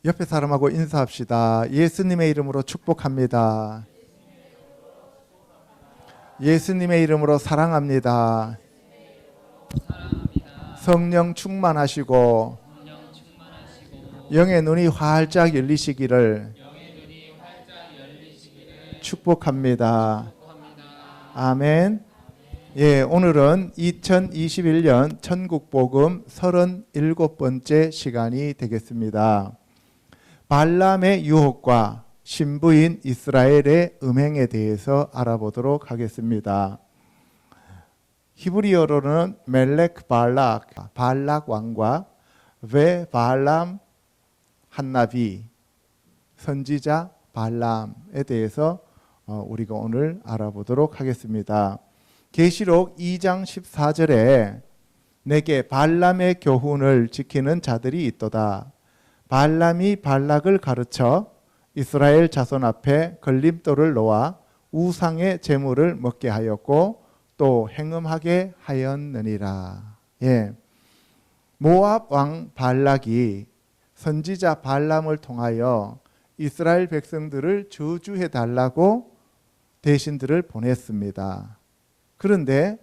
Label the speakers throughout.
Speaker 1: 옆에 사람하고 인사합시다. 예수님의 이름으로 축복합니다. 예수님의 이름으로 사랑합니다. 성령 충만하시고 영의 눈이 활짝 열리시기를 축복합니다. 아멘. 예, 오늘은 2021년 천국복음 37번째 시간이 되겠습니다. 발람의 유혹과 신부인 이스라엘의 음행에 대해서 알아보도록 하겠습니다. 히브리어로는 멜렉 발락 왕과 베 발람 한나비 선지자 발람에 대해서 우리가 오늘 알아보도록 하겠습니다. 계시록 2장 14절에 내게 발람의 교훈을 지키는 자들이 있도다. 발람이 발락을 가르쳐 이스라엘 자손 앞에 걸림돌을 놓아 우상의 제물을 먹게 하였고 또 행음하게 하였느니라. 예. 모압 왕 발락이 선지자 발람을 통하여 이스라엘 백성들을 저주해 달라고 대신들을 보냈습니다. 그런데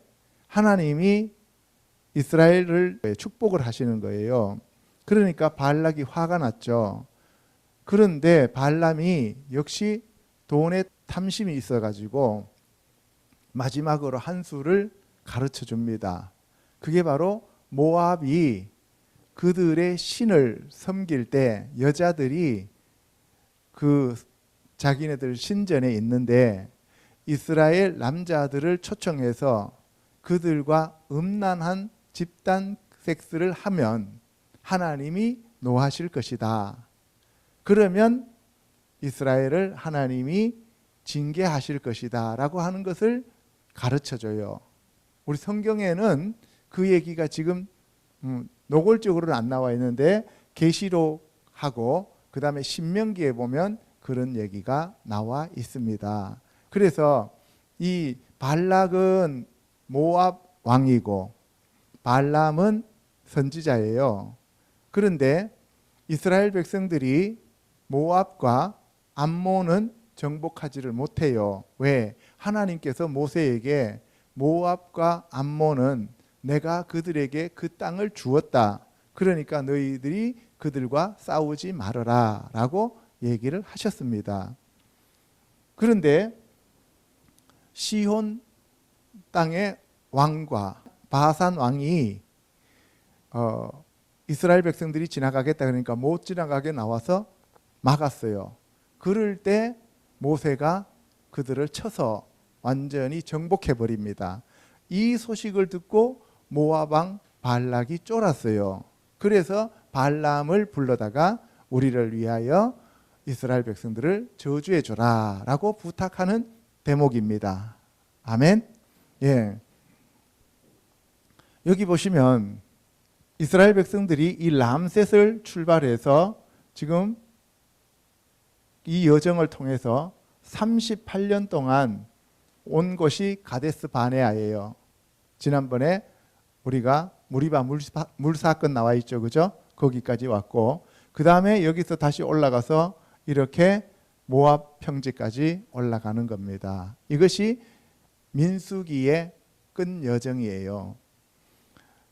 Speaker 1: 하나님이 이스라엘을 축복을 하시는 거예요. 그러니까 발락이 화가 났죠. 그런데 발람이 역시 돈에 탐심이 있어가지고 마지막으로 한 수를 가르쳐 줍니다. 그게 바로 모압이 그들의 신을 섬길 때 여자들이 그 자기네들 신전에 있는데 이스라엘 남자들을 초청해서 그들과 음란한 집단 섹스를 하면 하나님이 노하실 것이다. 그러면 이스라엘을 하나님이 징계하실 것이다 라고 하는 것을 가르쳐줘요. 우리 성경에는 그 얘기가 지금 노골적으로는 안 나와 있는데 계시록하고 그 다음에 신명기에 보면 그런 얘기가 나와 있습니다. 그래서 이 발락은 모압 왕이고 발람은 선지자예요. 그런데 이스라엘 백성들이 모압과 암몬은 정복하지를 못해요. 왜? 하나님께서 모세에게 모압과 암몬은 내가 그들에게 그 땅을 주었다. 그러니까 너희들이 그들과 싸우지 말아라 라고 얘기를 하셨습니다. 그런데 시혼 땅의 왕과 바산 왕이 이스라엘 백성들이 지나가겠다 그러니까 못 지나가게 나와서 막았어요. 그럴 때 모세가 그들을 쳐서 완전히 정복해 버립니다. 이 소식을 듣고 모압 왕 발락이 쫄았어요. 그래서 발람을 불러다가 우리를 위하여 이스라엘 백성들을 저주해 줘라 라고 부탁하는 대목입니다. 아멘. 예. 여기 보시면 이스라엘 백성들이 이 람셋을 출발해서 지금 이 여정을 통해서 38년 동안 온 곳이 가데스 바네아예요. 지난번에 우리가 무리바 물 사건 나와 있죠, 그죠? 거기까지 왔고 그 다음에 여기서 다시 올라가서 이렇게 모압 평지까지 올라가는 겁니다. 이것이 민수기의 끝 여정이에요.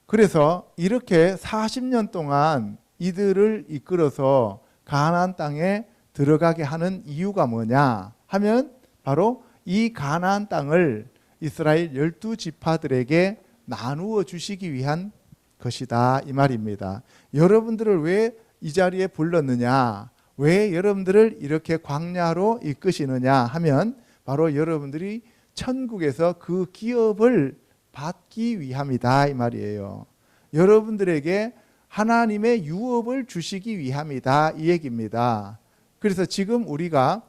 Speaker 1: 그래서 이렇게 40년 동안 이들을 이끌어서 가나안 땅에 들어가게 하는 이유가 뭐냐 하면 바로 이 가나안 땅을 이스라엘 12지파들에게 나누어 주시기 위한 것이다 이 말입니다. 여러분들을 왜 이 자리에 불렀느냐, 왜 여러분들을 이렇게 광야로 이끄시느냐 하면 바로 여러분들이 천국에서 그 기업을 받기 위함이다 이 말이에요. 여러분들에게 하나님의 유업을 주시기 위함이다 이 얘기입니다. 그래서 지금 우리가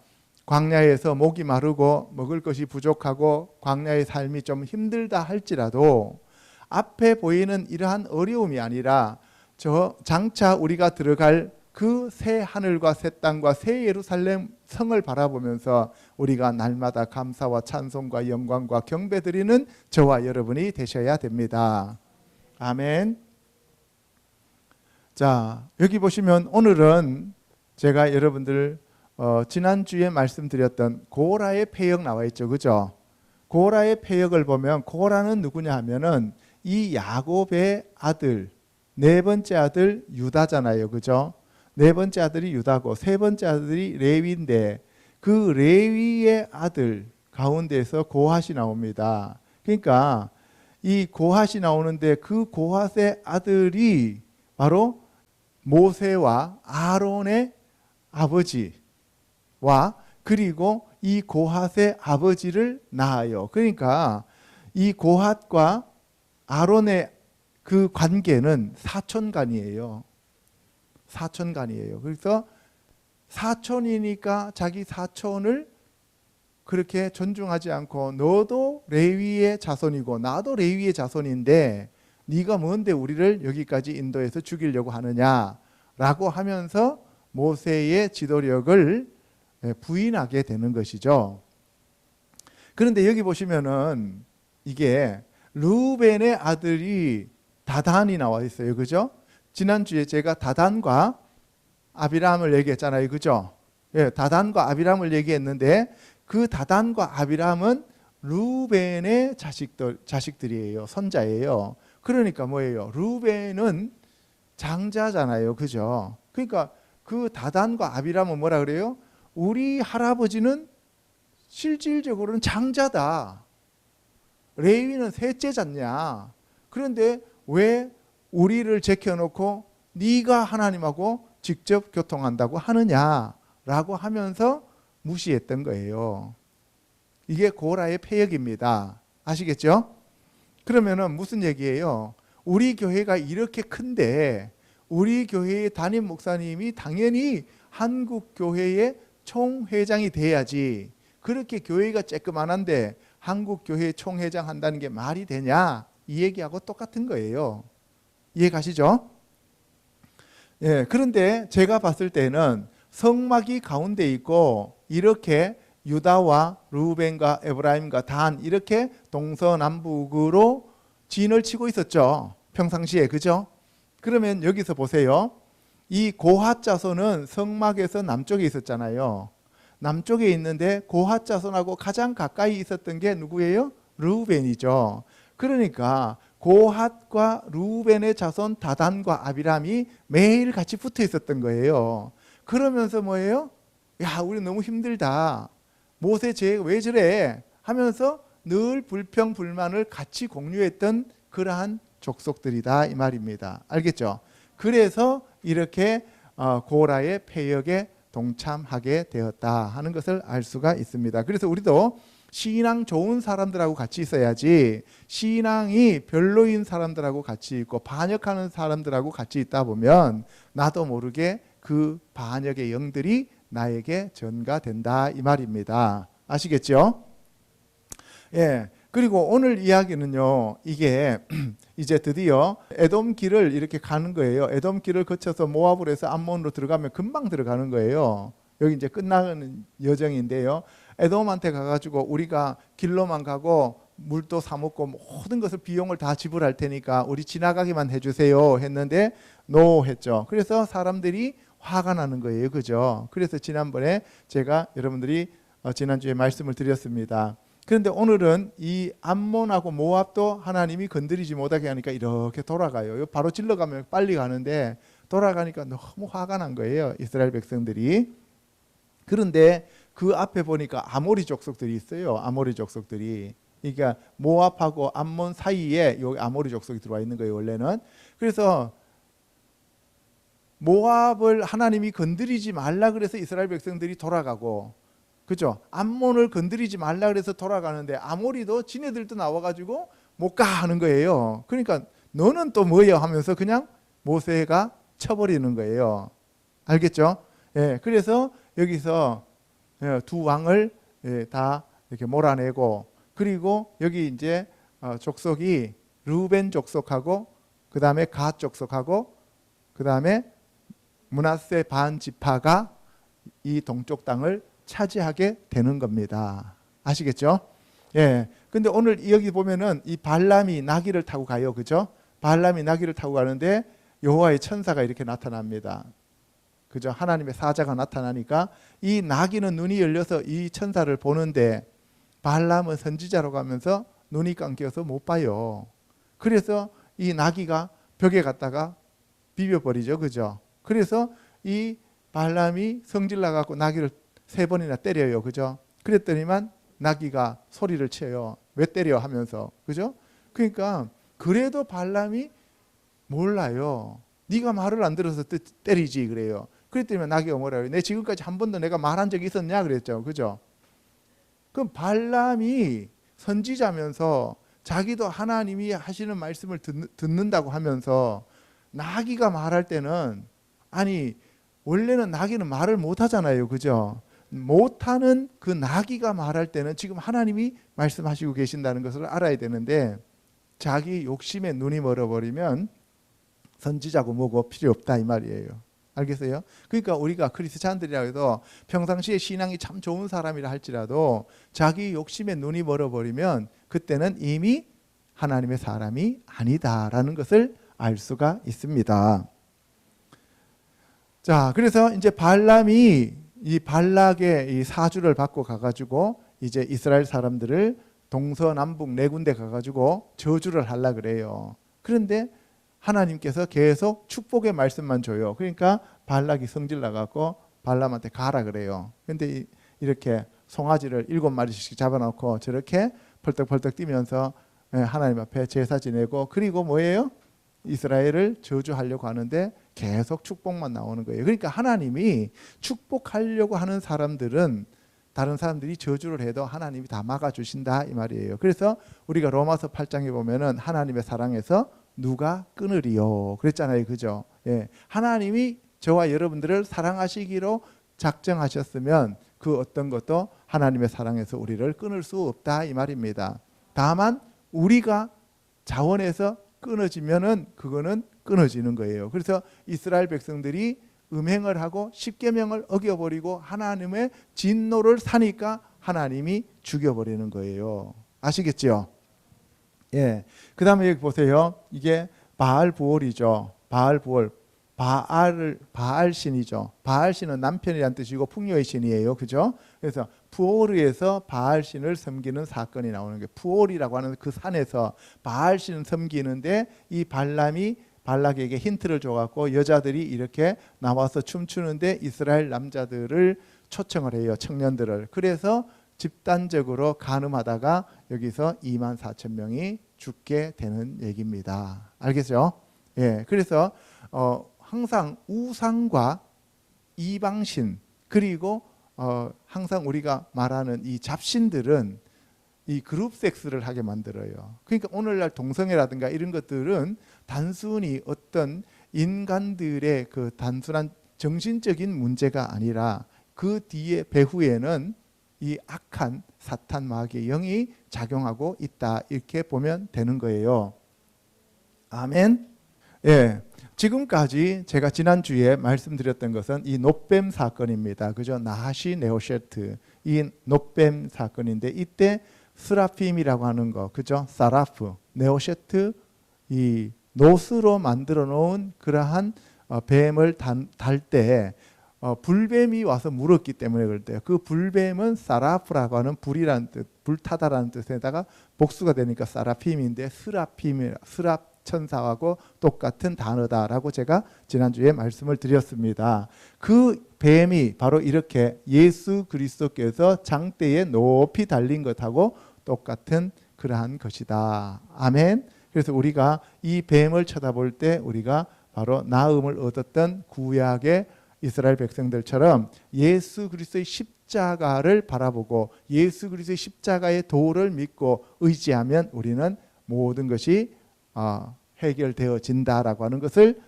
Speaker 1: 광야에서 목이 마르고 먹을 것이 부족하고 광야의 삶이 좀 힘들다 할지라도 앞에 보이는 이러한 어려움이 아니라 저 장차 우리가 들어갈 그 새 하늘과 새 땅과 새 예루살렘 성을 바라보면서 우리가 날마다 감사와 찬송과 영광과 경배드리는 저와 여러분이 되셔야 됩니다. 아멘. 자, 여기 보시면 오늘은 제가 여러분들 지난주에 말씀드렸던 고라의 패역 나와 있죠. 그죠? 고라의 패역을 보면 고라는 누구냐 하면은 이 야곱의 아들, 네 번째 아들 유다잖아요. 그죠? 네 번째 아들이 유다고 세 번째 아들이 레위인데 그 레위의 아들 가운데서 고핫이 나옵니다. 그러니까 이 고핫이 나오는데 그 고핫의 아들이 바로 모세와 아론의 아버지와 그리고 이 고핫의 아버지를 낳아요. 그러니까 이 고핫과 아론의 그 관계는 사촌간이에요. 사촌간이에요. 그래서 사촌이니까 자기 사촌을 그렇게 존중하지 않고 너도 레위의 자손이고 나도 레위의 자손인데 네가 뭔데 우리를 여기까지 인도해서 죽이려고 하느냐라고 하면서 모세의 지도력을 부인하게 되는 것이죠. 그런데 여기 보시면은 이게 르우벤의 아들이 다단이 나와 있어요. 그죠? 지난주에 제가 다단과 아비람을 얘기했잖아요. 그죠? 예, 다단과 아비람을 얘기했는데 그 다단과 아비람은 르우벤의 자식들이에요. 손자예요. 그러니까 뭐예요? 르우벤은 장자잖아요. 그죠? 그러니까 그 다단과 아비람은 뭐라 그래요? 우리 할아버지는 실질적으로는 장자다. 레위는 셋째잖냐. 그런데 왜 우리를 제껴놓고 네가 하나님하고 직접 교통한다고 하느냐라고 하면서 무시했던 거예요. 이게 고라의 패역입니다. 아시겠죠? 그러면은 무슨 얘기예요? 우리 교회가 이렇게 큰데 우리 교회의 담임 목사님이 당연히 한국 교회의 총회장이 돼야지. 그렇게 교회가 쬐끄만한데 한국 교회 총회장 한다는 게 말이 되냐? 이 얘기하고 똑같은 거예요. 이해 가시죠? 예, 그런데 제가 봤을 때는 성막이 가운데 있고 이렇게 유다와 르우벤과 에브라임과 단 이렇게 동서남북으로 진을 치고 있었죠. 평상시에. 그죠? 그러면 여기서 보세요. 이 고핫 자손은 성막에서 남쪽에 있었잖아요. 남쪽에 있는데 고핫 자손하고 가장 가까이 있었던 게 누구예요? 르우벤이죠. 그러니까 고핫과 르우벤의 자손 다단과 아비람이 매일 같이 붙어 있었던 거예요. 그러면서 뭐예요? 야, 우리 너무 힘들다. 모세 쟤 왜 저래? 하면서 늘 불평 불만을 같이 공유했던 그러한 족속들이다 이 말입니다. 알겠죠? 그래서 이렇게 고라의 패역에 동참하게 되었다 하는 것을 알 수가 있습니다. 그래서 우리도 신앙 좋은 사람들하고 같이 있어야지 신앙이 별로인 사람들하고 같이 있고 반역하는 사람들하고 같이 있다 보면 나도 모르게 그 반역의 영들이 나에게 전가된다 이 말입니다. 아시겠죠? 예. 그리고 오늘 이야기는요, 이게 이제 드디어 에돔 길을 이렇게 가는 거예요. 에돔 길을 거쳐서 모압으로 해서 암몬으로 들어가면 금방 들어가는 거예요. 여기 이제 끝나는 여정인데요. 에돔한테 가가지고 우리가 길로만 가고 물도 사 먹고 모든 것을 비용을 다 지불할 테니까 우리 지나가기만 해주세요 했는데 노 했죠. 그래서 사람들이 화가 나는 거예요. 그죠? 그래서 지난번에 제가 여러분들이 지난주에 말씀을 드렸습니다. 그런데 오늘은 이 암몬하고 모압도 하나님이 건드리지 못하게 하니까 이렇게 돌아가요. 바로 질러가면 빨리 가는데 돌아가니까 너무 화가 난 거예요. 이스라엘 백성들이. 그런데 그 앞에 보니까 아모리 족속들이 있어요. 아모리 족속들이. 그러니까 모압하고 암몬 사이에 여기 아모리 족속이 들어와 있는 거예요. 원래는. 그래서 모압을 하나님이 건드리지 말라 그래서 이스라엘 백성들이 돌아가고, 그죠? 암몬을 건드리지 말라 그래서 돌아가는데 아모리도 지네들도 나와가지고 못 가 하는 거예요. 그러니까 너는 또 뭐야 하면서 그냥 모세가 쳐버리는 거예요. 알겠죠? 예, 그래서 여기서 두 왕을 다 이렇게 몰아내고, 그리고 여기 이제 족속이 르우벤 족속하고 그 다음에 갓 족속하고 그 다음에 므낫세 반 지파가 이 동쪽 땅을 차지하게 되는 겁니다. 아시겠죠? 예. 근데 오늘 여기 보면은 이 발람이 나귀를 타고 가요. 그죠? 발람이 나귀를 타고 가는데 여호와의 천사가 이렇게 나타납니다. 그죠? 하나님의 사자가 나타나니까 이 나귀는 눈이 열려서 이 천사를 보는데 발람은 선지자로 가면서 눈이 감겨서 못 봐요. 그래서 이 나귀가 벽에 갔다가 비벼버리죠. 그죠? 그래서 이 발람이 성질 나갖고 나귀를 3번이나 때려요. 그죠? 그랬더니만 나귀가 소리를 쳐요. 왜 때려 하면서. 그죠? 그러니까 그래도 발람이 몰라요. 네가 말을 안 들어서 때리지 그래요. 그랬더니 나귀가 뭐라고 해요? 내 지금까지 한 번도 내가 말한 적이 있었냐 그랬죠. 그죠? 그럼 발람이 선지자면서 자기도 하나님이 하시는 말씀을 듣는다고 하면서 나귀가 말할 때는 아니 원래는 나귀는 말을 못 하잖아요. 그죠? 못하는 그 나귀가 말할 때는 지금 하나님이 말씀하시고 계신다는 것을 알아야 되는데 자기 욕심에 눈이 멀어버리면 선지자고 뭐고 필요 없다 이 말이에요. 알겠어요? 그러니까 우리가 크리스찬들이라 해도 평상시에 신앙이 참 좋은 사람이라 할지라도 자기 욕심에 눈이 멀어버리면 그때는 이미 하나님의 사람이 아니다라는 것을 알 수가 있습니다. 자, 그래서 이제 발람이 이 발락의 이 사주를 받고 가가지고 이제 이스라엘 사람들을 동서남북 4군데 가가지고 저주를 하려 그래요. 그런데 하나님께서 계속 축복의 말씀만 줘요. 그러니까 발락이 성질 나갖고 발람한테 가라 그래요. 그런데 이렇게 송아지를 7마리씩 잡아놓고 저렇게 펄떡펄떡 뛰면서 하나님 앞에 제사 지내고 그리고 뭐예요? 이스라엘을 저주하려고 하는데 계속 축복만 나오는 거예요. 그러니까 하나님이 축복하려고 하는 사람들은 다른 사람들이 저주를 해도 하나님이 다 막아주신다 이 말이에요. 그래서 우리가 로마서 8장에 보면은 하나님의 사랑에서 누가 끊으리요 그랬잖아요. 그죠? 예. 하나님이 저와 여러분들을 사랑하시기로 작정하셨으면 그 어떤 것도 하나님의 사랑에서 우리를 끊을 수 없다 이 말입니다. 다만 우리가 자원해서 끊어지면은 그거는 끊어지는 거예요. 그래서 이스라엘 백성들이 음행을 하고 십계명을 어겨버리고 하나님의 진노를 사니까 하나님이 죽여버리는 거예요. 아시겠죠? 예. 그 다음에 여기 보세요. 이게 바알부올이죠. 바알부올. 바알 신이죠. 바알 신은 남편이란 뜻이고 풍요의 신이에요. 그죠? 그래서 푸오르에서 바알 신을 섬기는 사건이 나오는 게 푸올이라고 하는 그 산에서 바알 신을 섬기는데 이 발람이 발락에게 힌트를 줘갖고 여자들이 이렇게 나와서 춤추는데 이스라엘 남자들을 초청을 해요. 청년들을. 그래서 집단적으로 간음하다가 여기서 24,000명이 죽게 되는 얘기입니다. 알겠죠? 예. 그래서 항상 우상과 이방신 그리고 항상 우리가 말하는 이 잡신들은 이 그룹 섹스를 하게 만들어요. 그러니까 오늘날 동성애라든가 이런 것들은 단순히 어떤 인간들의 그 단순한 정신적인 문제가 아니라 그 뒤에 배후에는 이 악한 사탄 마귀의 영이 작용하고 있다 이렇게 보면 되는 거예요. 아멘. 예. 지금까지 제가 지난주에 말씀드렸던 것은 이 놋뱀 사건입니다. 그죠? 나하시 네오셰트 이 놋뱀 사건인데 이때 스라핌이라고 하는 거, 그죠? 사라프, 네오셰트 이 놋으로 만들어 놓은 그러한 뱀을 달 때 불뱀이 와서 물었기 때문에 그럴 때요. 그 불뱀은 사라프라고 하는 불이라는 뜻, 불타다라는 뜻에다가 복수가 되니까 사라핌인데 스랍 천사하고 똑같은 단어다라고 제가 지난주에 말씀을 드렸습니다. 그 뱀이 바로 이렇게 예수 그리스도께서 장대에 높이 달린 것하고 똑같은 그러한 것이다. 아멘. 그래서 우리가 이 뱀을 쳐다볼 때 우리가 바로 나음을 얻었던 구약의 이스라엘 백성들처럼 예수 그리스도의 십자가를 바라보고 예수 그리스도의 십자가의 도를 믿고 의지하면 우리는 모든 것이 해결되어진다라고 하는 것을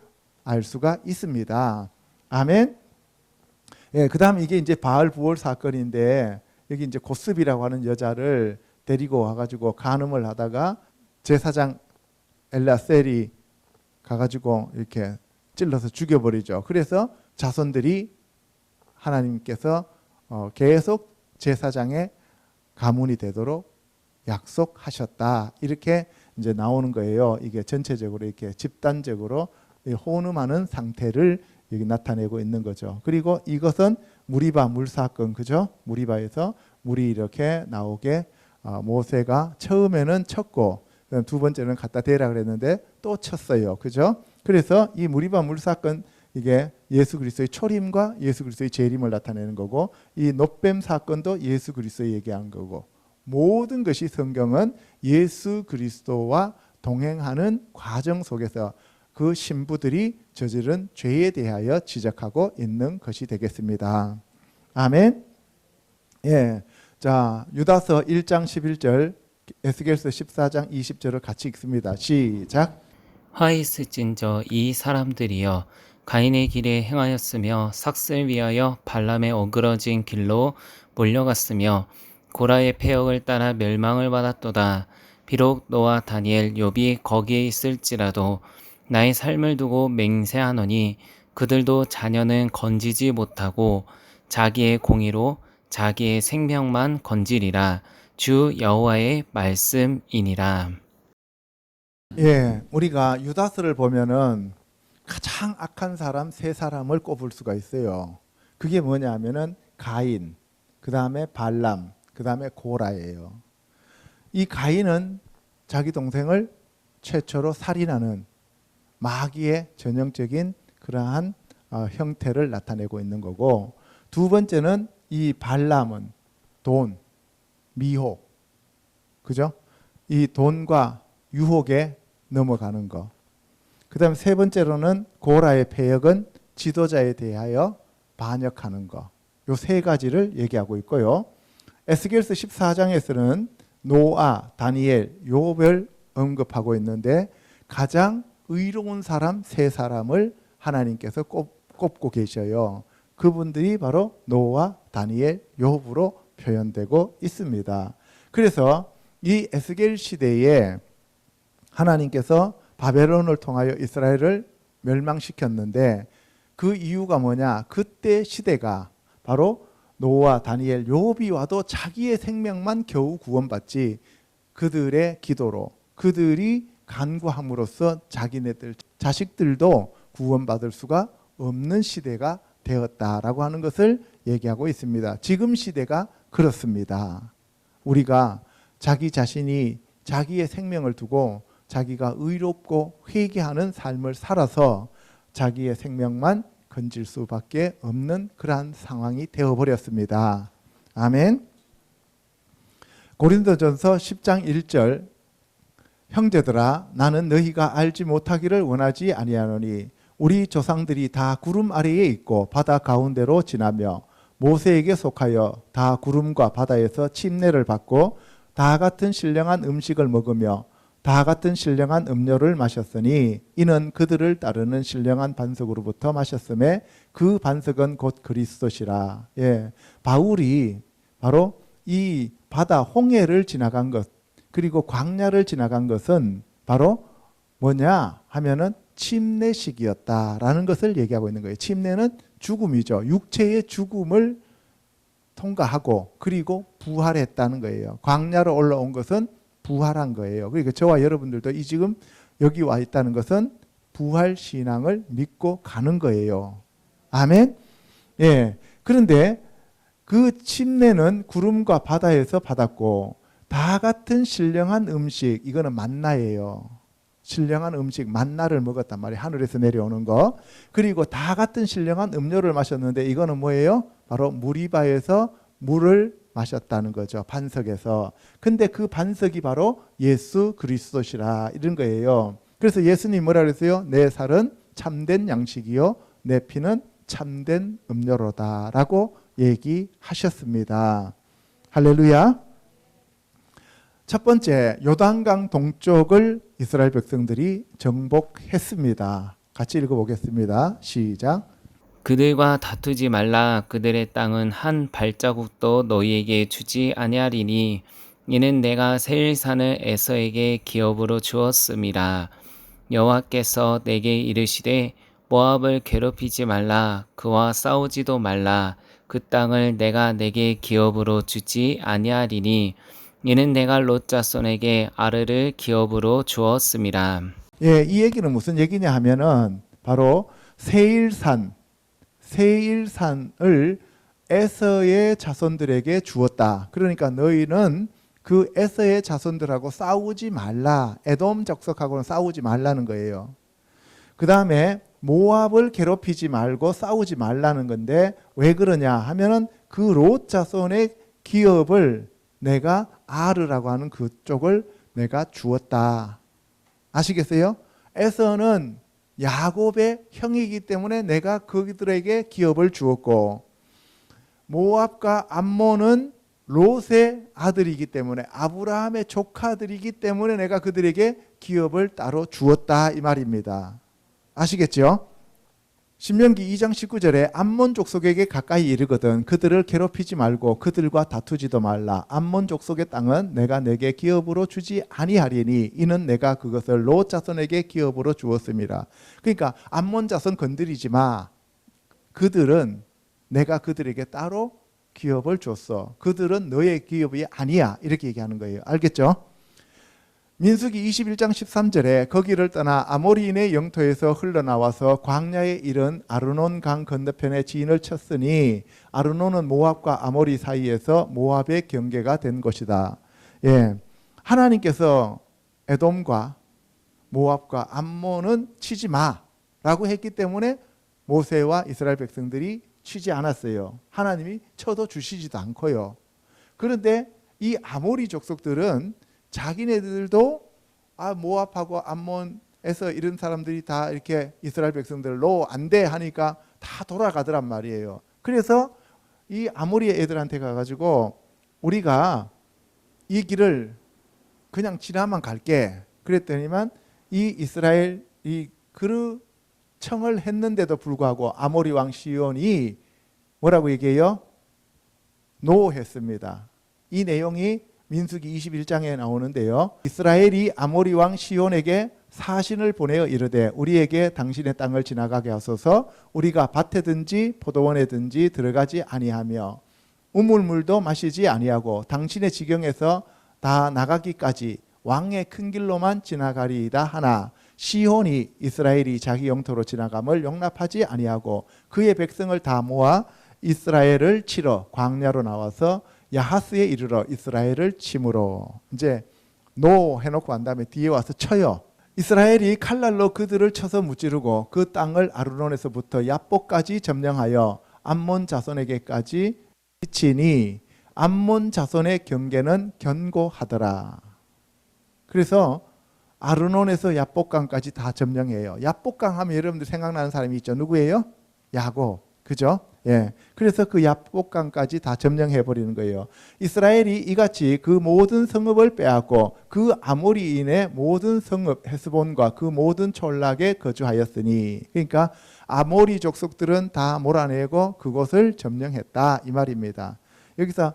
Speaker 1: 알 수가 있습니다. 아멘. 예, 그다음 이게 이제 바알부올 사건인데 여기 이제 고스비라고 하는 여자를 데리고 와가지고 간음을 하다가 제사장 엘라셀이 가가지고 이렇게 찔러서 죽여버리죠. 그래서 자손들이 하나님께서 계속 제사장의 가문이 되도록 약속하셨다. 이렇게 이제 나오는 거예요. 이게 전체적으로 이렇게 집단적으로 혼음하는 상태를 여기 나타내고 있는 거죠. 그리고 이것은 무리바 물 사건, 그죠? 무리바에서 물이 이렇게 나오게 모세가 처음에는 쳤고 두 번째는 갖다 대라 그랬는데 또 쳤어요, 그죠? 그래서 이 무리바 물 사건, 이게 예수 그리스도의 초림과 예수 그리스도의 재림을 나타내는 거고, 이 놋뱀 사건도 예수 그리스도 얘기한 거고, 모든 것이 성경은 예수 그리스도와 동행하는 과정 속에서 그 신부들이 저지른 죄에 대하여 지적하고 있는 것이 되겠습니다. 아멘. 예. 자, 유다서 1장 11절, 에스겔서 14장 20절을 같이 읽습니다. 시작.
Speaker 2: 화 있을진저 이 사람들이여 가인의 길에 행하였으며 삭슬 위하여 발람의 어그러진 길로 몰려갔으며 고라의 패역을 따라 멸망을 받았도다. 비록 너와 다니엘 욥이 거기에 있을지라도 나의 삶을 두고 맹세하노니 그들도 자녀는 건지지 못하고 자기의 공의로 자기의 생명만 건지리라. 주 여호와의 말씀이니라.
Speaker 1: 예, 우리가 유다서를 보면은 가장 악한 사람 세 사람을 꼽을 수가 있어요. 그게 뭐냐 하면은 가인, 그 다음에 발람, 그 다음에 고라예요. 이 가인은 자기 동생을 최초로 살인하는 마귀의 전형적인 그러한 형태를 나타내고 있는 거고, 두 번째는 이 발람은 돈, 미혹, 그죠? 이 돈과 유혹에 넘어가는 거. 그 다음에 세 번째로는 고라의 패역은 지도자에 대하여 반역하는 거. 요 세 가지를 얘기하고 있고요. 에스겔서 14장에서는 노아, 다니엘, 욥을 언급하고 있는데 가장 의로운 사람 세 사람을 하나님께서 꼽고 계셔요. 그분들이 바로 노아, 다니엘, 욥으로 표현되고 있습니다. 그래서 이 에스겔 시대에 하나님께서 바벨론을 통하여 이스라엘을 멸망시켰는데 그 이유가 뭐냐? 그때 시대가 바로 노아, 다니엘, 욥이 와도 자기의 생명만 겨우 구원받지, 그들의 기도로 그들이 간구함으로써 자기네들 자식들도 구원받을 수가 없는 시대가 되었다라고 하는 것을 얘기하고 있습니다. 지금 시대가 그렇습니다. 우리가 자기 자신이 자기의 생명을 두고 자기가 의롭고 회개하는 삶을 살아서 자기의 생명만 건질 수밖에 없는 그러한 상황이 되어버렸습니다. 아멘. 고린도전서 10장 1절, 형제들아 나는 너희가 알지 못하기를 원하지 아니하노니 우리 조상들이 다 구름 아래에 있고 바다 가운데로 지나며 모세에게 속하여 다 구름과 바다에서 침례를 받고 다 같은 신령한 음식을 먹으며 다 같은 신령한 음료를 마셨으니 이는 그들을 따르는 신령한 반석으로부터 마셨음에 그 반석은 곧 그리스도시라. 예, 바울이 바로 이 바다 홍해를 지나간 것, 그리고 광야를 지나간 것은 바로 뭐냐 하면은 침례식이었다라는 것을 얘기하고 있는 거예요. 침례는 죽음이죠. 육체의 죽음을 통과하고 그리고 부활했다는 거예요. 광야로 올라온 것은 부활한 거예요. 그러니까 저와 여러분들도 이 지금 여기 와 있다는 것은 부활 신앙을 믿고 가는 거예요. 아멘. 예. 그런데 그 침례는 구름과 바다에서 받았고 다 같은 신령한 음식, 이거는 만나예요. 신령한 음식, 만나를 먹었단 말이에요. 하늘에서 내려오는 거. 그리고 다 같은 신령한 음료를 마셨는데 이거는 뭐예요? 바로 무리바에서 물을 마셨다는 거죠. 반석에서. 근데 그 반석이 바로 예수 그리스도시라 이런 거예요. 그래서 예수님 뭐라 그랬어요? 내 살은 참된 양식이요 내 피는 참된 음료로다 라고 얘기하셨습니다. 할렐루야. 첫 번째, 요단강 동쪽을 이스라엘 백성들이 정복했습니다. 같이 읽어보겠습니다. 시작.
Speaker 2: 그들과 다투지 말라. 그들의 땅은 한 발자국도 너희에게 주지 아니하리니 이는 내가 세일산을 에서에게 기업으로 주었음이라. 여호와께서 내게 이르시되 모압을 괴롭히지 말라. 그와 싸우지도 말라. 그 땅을 내가 내게 기업으로 주지 아니하리니 이는 내가 롯 자손에게 아르를 기업으로 주었음이라.
Speaker 1: 예, 이 얘기는 무슨 얘기냐 하면은 바로 세일산, 세일산을 에서의 자손들에게 주었다. 그러니까 너희는 그 에서의 자손들하고 싸우지 말라. 에돔 족속하고는 싸우지 말라는 거예요. 그 다음에 모압을 괴롭히지 말고 싸우지 말라는 건데 왜 그러냐 하면은 그 롯 자손의 기업을 내가 아르라고 하는 그쪽을 내가 주었다. 아시겠어요? 에서는 야곱의 형이기 때문에 내가 그들에게 기업을 주었고, 모압과 암몬은 롯의 아들이기 때문에, 아브라함의 조카들이기 때문에 내가 그들에게 기업을 따로 주었다 이 말입니다. 아시겠죠? 신명기 2장 19절에 암몬 족속에게 가까이 이르거든 그들을 괴롭히지 말고 그들과 다투지도 말라. 암몬 족속의 땅은 내가 내게 기업으로 주지 아니하리니 이는 내가 그것을 롯 자손에게 기업으로 주었습니다. 그러니까 암몬 자손 건드리지 마. 그들은 내가 그들에게 따로 기업을 줬어. 그들은 너의 기업이 아니야. 이렇게 얘기하는 거예요. 알겠죠? 민수기 21장 13절에 거기를 떠나 아모리인의 영토에서 흘러나와서 광야에 이른 아르논 강 건너편에 진을 쳤으니 아르논은 모압과 아모리 사이에서 모압의 경계가 된 곳이다. 예, 하나님께서 에돔과 모압과 암몬은 치지 마라고 했기 때문에 모세와 이스라엘 백성들이 치지 않았어요. 하나님이 쳐도 주시지도 않고요. 그런데 이 아모리 족속들은 자기네들도 모압하고 암몬에서 이런 사람들이 다 이렇게 이스라엘 백성들로 안 돼 하니까 다 돌아가더란 말이에요. 그래서 이 아모리 애들한테 가가지고 우리가 이 길을 그냥 지나만 갈게. 그랬더니만 이 이스라엘 그 청을 했는데도 불구하고 아모리 왕 시온이 뭐라고 얘기해요? 노했습니다. 이 내용이 민수기 21장에 나오는데요. 이스라엘이 아모리 왕 시온에게 사신을 보내어 이르되 우리에게 당신의 땅을 지나가게 하소서. 우리가 밭에든지 포도원에든지 들어가지 아니하며 우물물도 마시지 아니하고 당신의 지경에서 다 나가기까지 왕의 큰 길로만 지나가리이다 하나 시온이 이스라엘이 자기 영토로 지나감을 용납하지 아니하고 그의 백성을 다 모아 이스라엘을 치러 광야로 나와서 야하스에 이르러 이스라엘을 치므로. 이제 노 해놓고 한 다음에 뒤에 와서 쳐요. 이스라엘이 칼날로 그들을 쳐서 무찌르고 그 땅을 아르논에서부터 야복까지 점령하여 암몬 자손에게까지 미치니 암몬 자손의 경계는 견고하더라. 그래서 아르논에서 야복강까지 다 점령해요. 야복강 하면 여러분들 생각나는 사람이 있죠. 누구예요? 야곱. 그죠? 예. 그래서 그 야복강까지 다 점령해 버리는 거예요. 이스라엘이 이같이 그 모든 성읍을 빼앗고 그 아모리인의 모든 성읍 헤스본과 그 모든 촌락에 거주하였으니, 그러니까 아모리 족속들은 다 몰아내고 그곳을 점령했다 이 말입니다. 여기서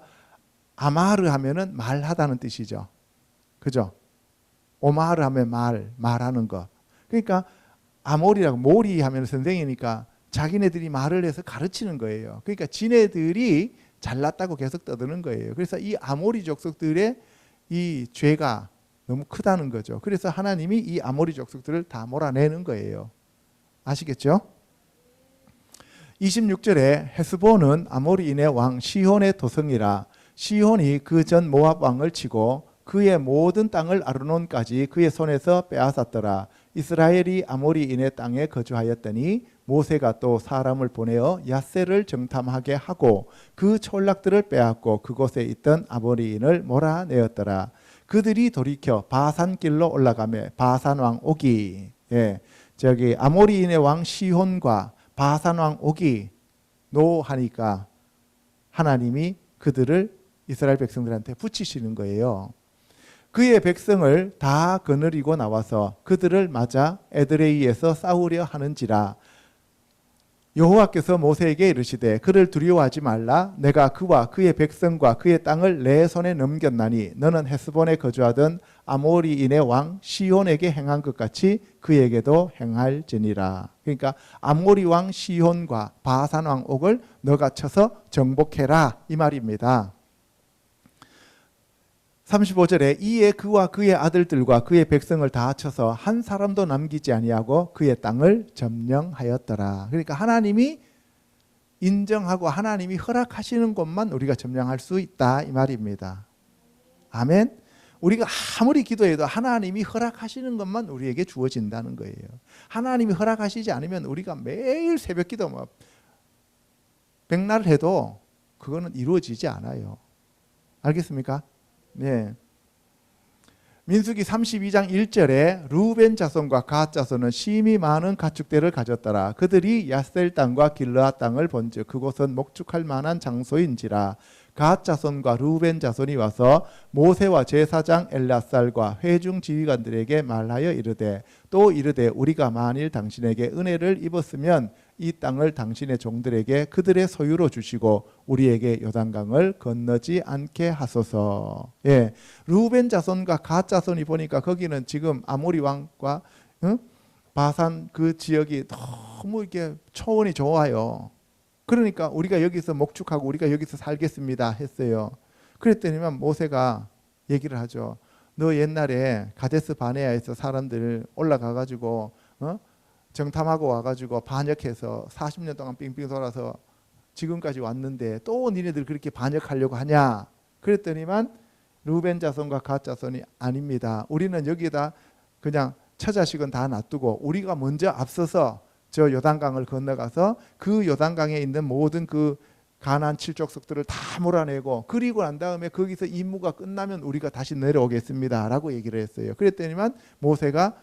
Speaker 1: 아마르 하면은 말하다는 뜻이죠. 그죠? 오마르 하면 말하는 거. 그러니까 아모리라고, 모리 하면 선생이니까 자기네들이 말을 해서 가르치는 거예요. 그러니까 지네들이 잘났다고 계속 떠드는 거예요. 그래서 이 아모리 족속들의 이 죄가 너무 크다는 거죠. 그래서 하나님이 이 아모리 족속들을 다 몰아내는 거예요. 아시겠죠? 26절에 헤스본은 아모리인의 왕 시혼의 도성이라. 시혼이 그 전 모압 왕을 치고 그의 모든 땅을 아르논까지 그의 손에서 빼앗았더라. 이스라엘이 아모리인의 땅에 거주하였더니 모세가 또 사람을 보내어 야세를 정탐하게 하고 그 촌락들을 빼앗고 그곳에 있던 아모리인을 몰아내었더라. 그들이 돌이켜 바산길로 올라가며 바산 왕 오기, 저기 아모리인의 왕 시혼과 바산 왕 오기 노하니까 하나님이 그들을 이스라엘 백성들한테 붙이시는 거예요. 그의 백성을 다 거느리고 나와서 그들을 맞아 에드레이에서 싸우려 하는지라. 여호와께서 모세에게 이르시되 그를 두려워하지 말라. 내가 그와 그의 백성과 그의 땅을 내 손에 넘겼나니 너는 헤스본에 거주하던 아모리인의 왕 시혼에게 행한 것 같이 그에게도 행할지니라. 그러니까 아모리 왕 시혼과 바산 왕 옥을 너가 쳐서 정복해라 이 말입니다. 35절에 이에 그와 그의 아들들과 그의 백성을 다 쳐서 한 사람도 남기지 아니하고 그의 땅을 점령하였더라. 그러니까 하나님이 인정하고 하나님이 허락하시는 것만 우리가 점령할 수 있다 이 말입니다. 아멘. 우리가 아무리 기도해도 하나님이 허락하시는 것만 우리에게 주어진다는 거예요. 하나님이 허락하시지 않으면 우리가 매일 새벽 기도 뭐 백날 해도 그거는 이루어지지 않아요. 알겠습니까? 네. 민수기 32장 1절에 루벤 자손과 갓 자손은 심히 많은 가축대를 가졌더라. 그들이 야셀 땅과 길르앗 땅을 본즉 그곳은 목축할 만한 장소인지라. 갓 자손과 루벤 자손이 와서 모세와 제사장 엘라살과 회중 지휘관들에게 말하여 이르되 또 이르되 우리가 만일 당신에게 은혜를 입었으면 이 땅을 당신의 종들에게 그들의 소유로 주시고 우리에게 요단강을 건너지 않게 하소서. 예, 루벤 자손과 갓 자손이 보니까 거기는 지금 아모리 왕과 바산 그 지역이 너무 이렇게 초원이 좋아요. 그러니까 우리가 여기서 목축하고 우리가 여기서 살겠습니다 했어요. 그랬더니만 모세가 얘기를 하죠. 너 옛날에 가데스 바네아에서 사람들 올라가가지고 정탐하고 와가지고 반역해서 40년 동안 빙빙 돌아서 지금까지 왔는데 또 니네들 그렇게 반역하려고 하냐? 그랬더니만 루벤 자손과 갓 자손이 아닙니다. 우리는 여기에다 그냥 처자식은 다 놔두고 우리가 먼저 앞서서 저 요단강을 건너가서 그 요단강에 있는 모든 그 가나안 칠족속들을 다 몰아내고 그리고 난 다음에 거기서 임무가 끝나면 우리가 다시 내려오겠습니다 라고 얘기를 했어요. 그랬더니만 모세가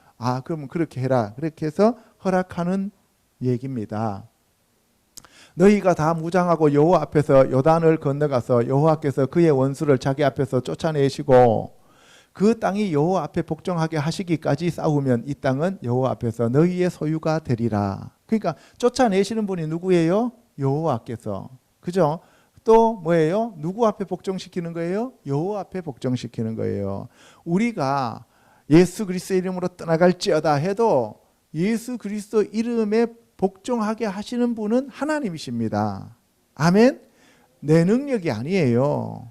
Speaker 1: 그러면 그렇게 해라. 그렇게 해서 허락하는 얘기입니다. 너희가 다 무장하고 여호와 앞에서 요단을 건너가서 여호와께서 그의 원수를 자기 앞에서 쫓아내시고 그 땅이 여호와 앞에 복종하게 하시기까지 싸우면 이 땅은 여호와 앞에서 너희의 소유가 되리라. 그러니까 쫓아내시는 분이 누구예요? 여호와께서. 그죠? 또 뭐예요? 누구 앞에 복종시키는 거예요? 여호와 앞에 복종시키는 거예요. 우리가 예수 그리스도 이름으로 떠나갈지어다 해도 예수 그리스도 이름에 복종하게 하시는 분은 하나님이십니다. 아멘? 내 능력이 아니에요.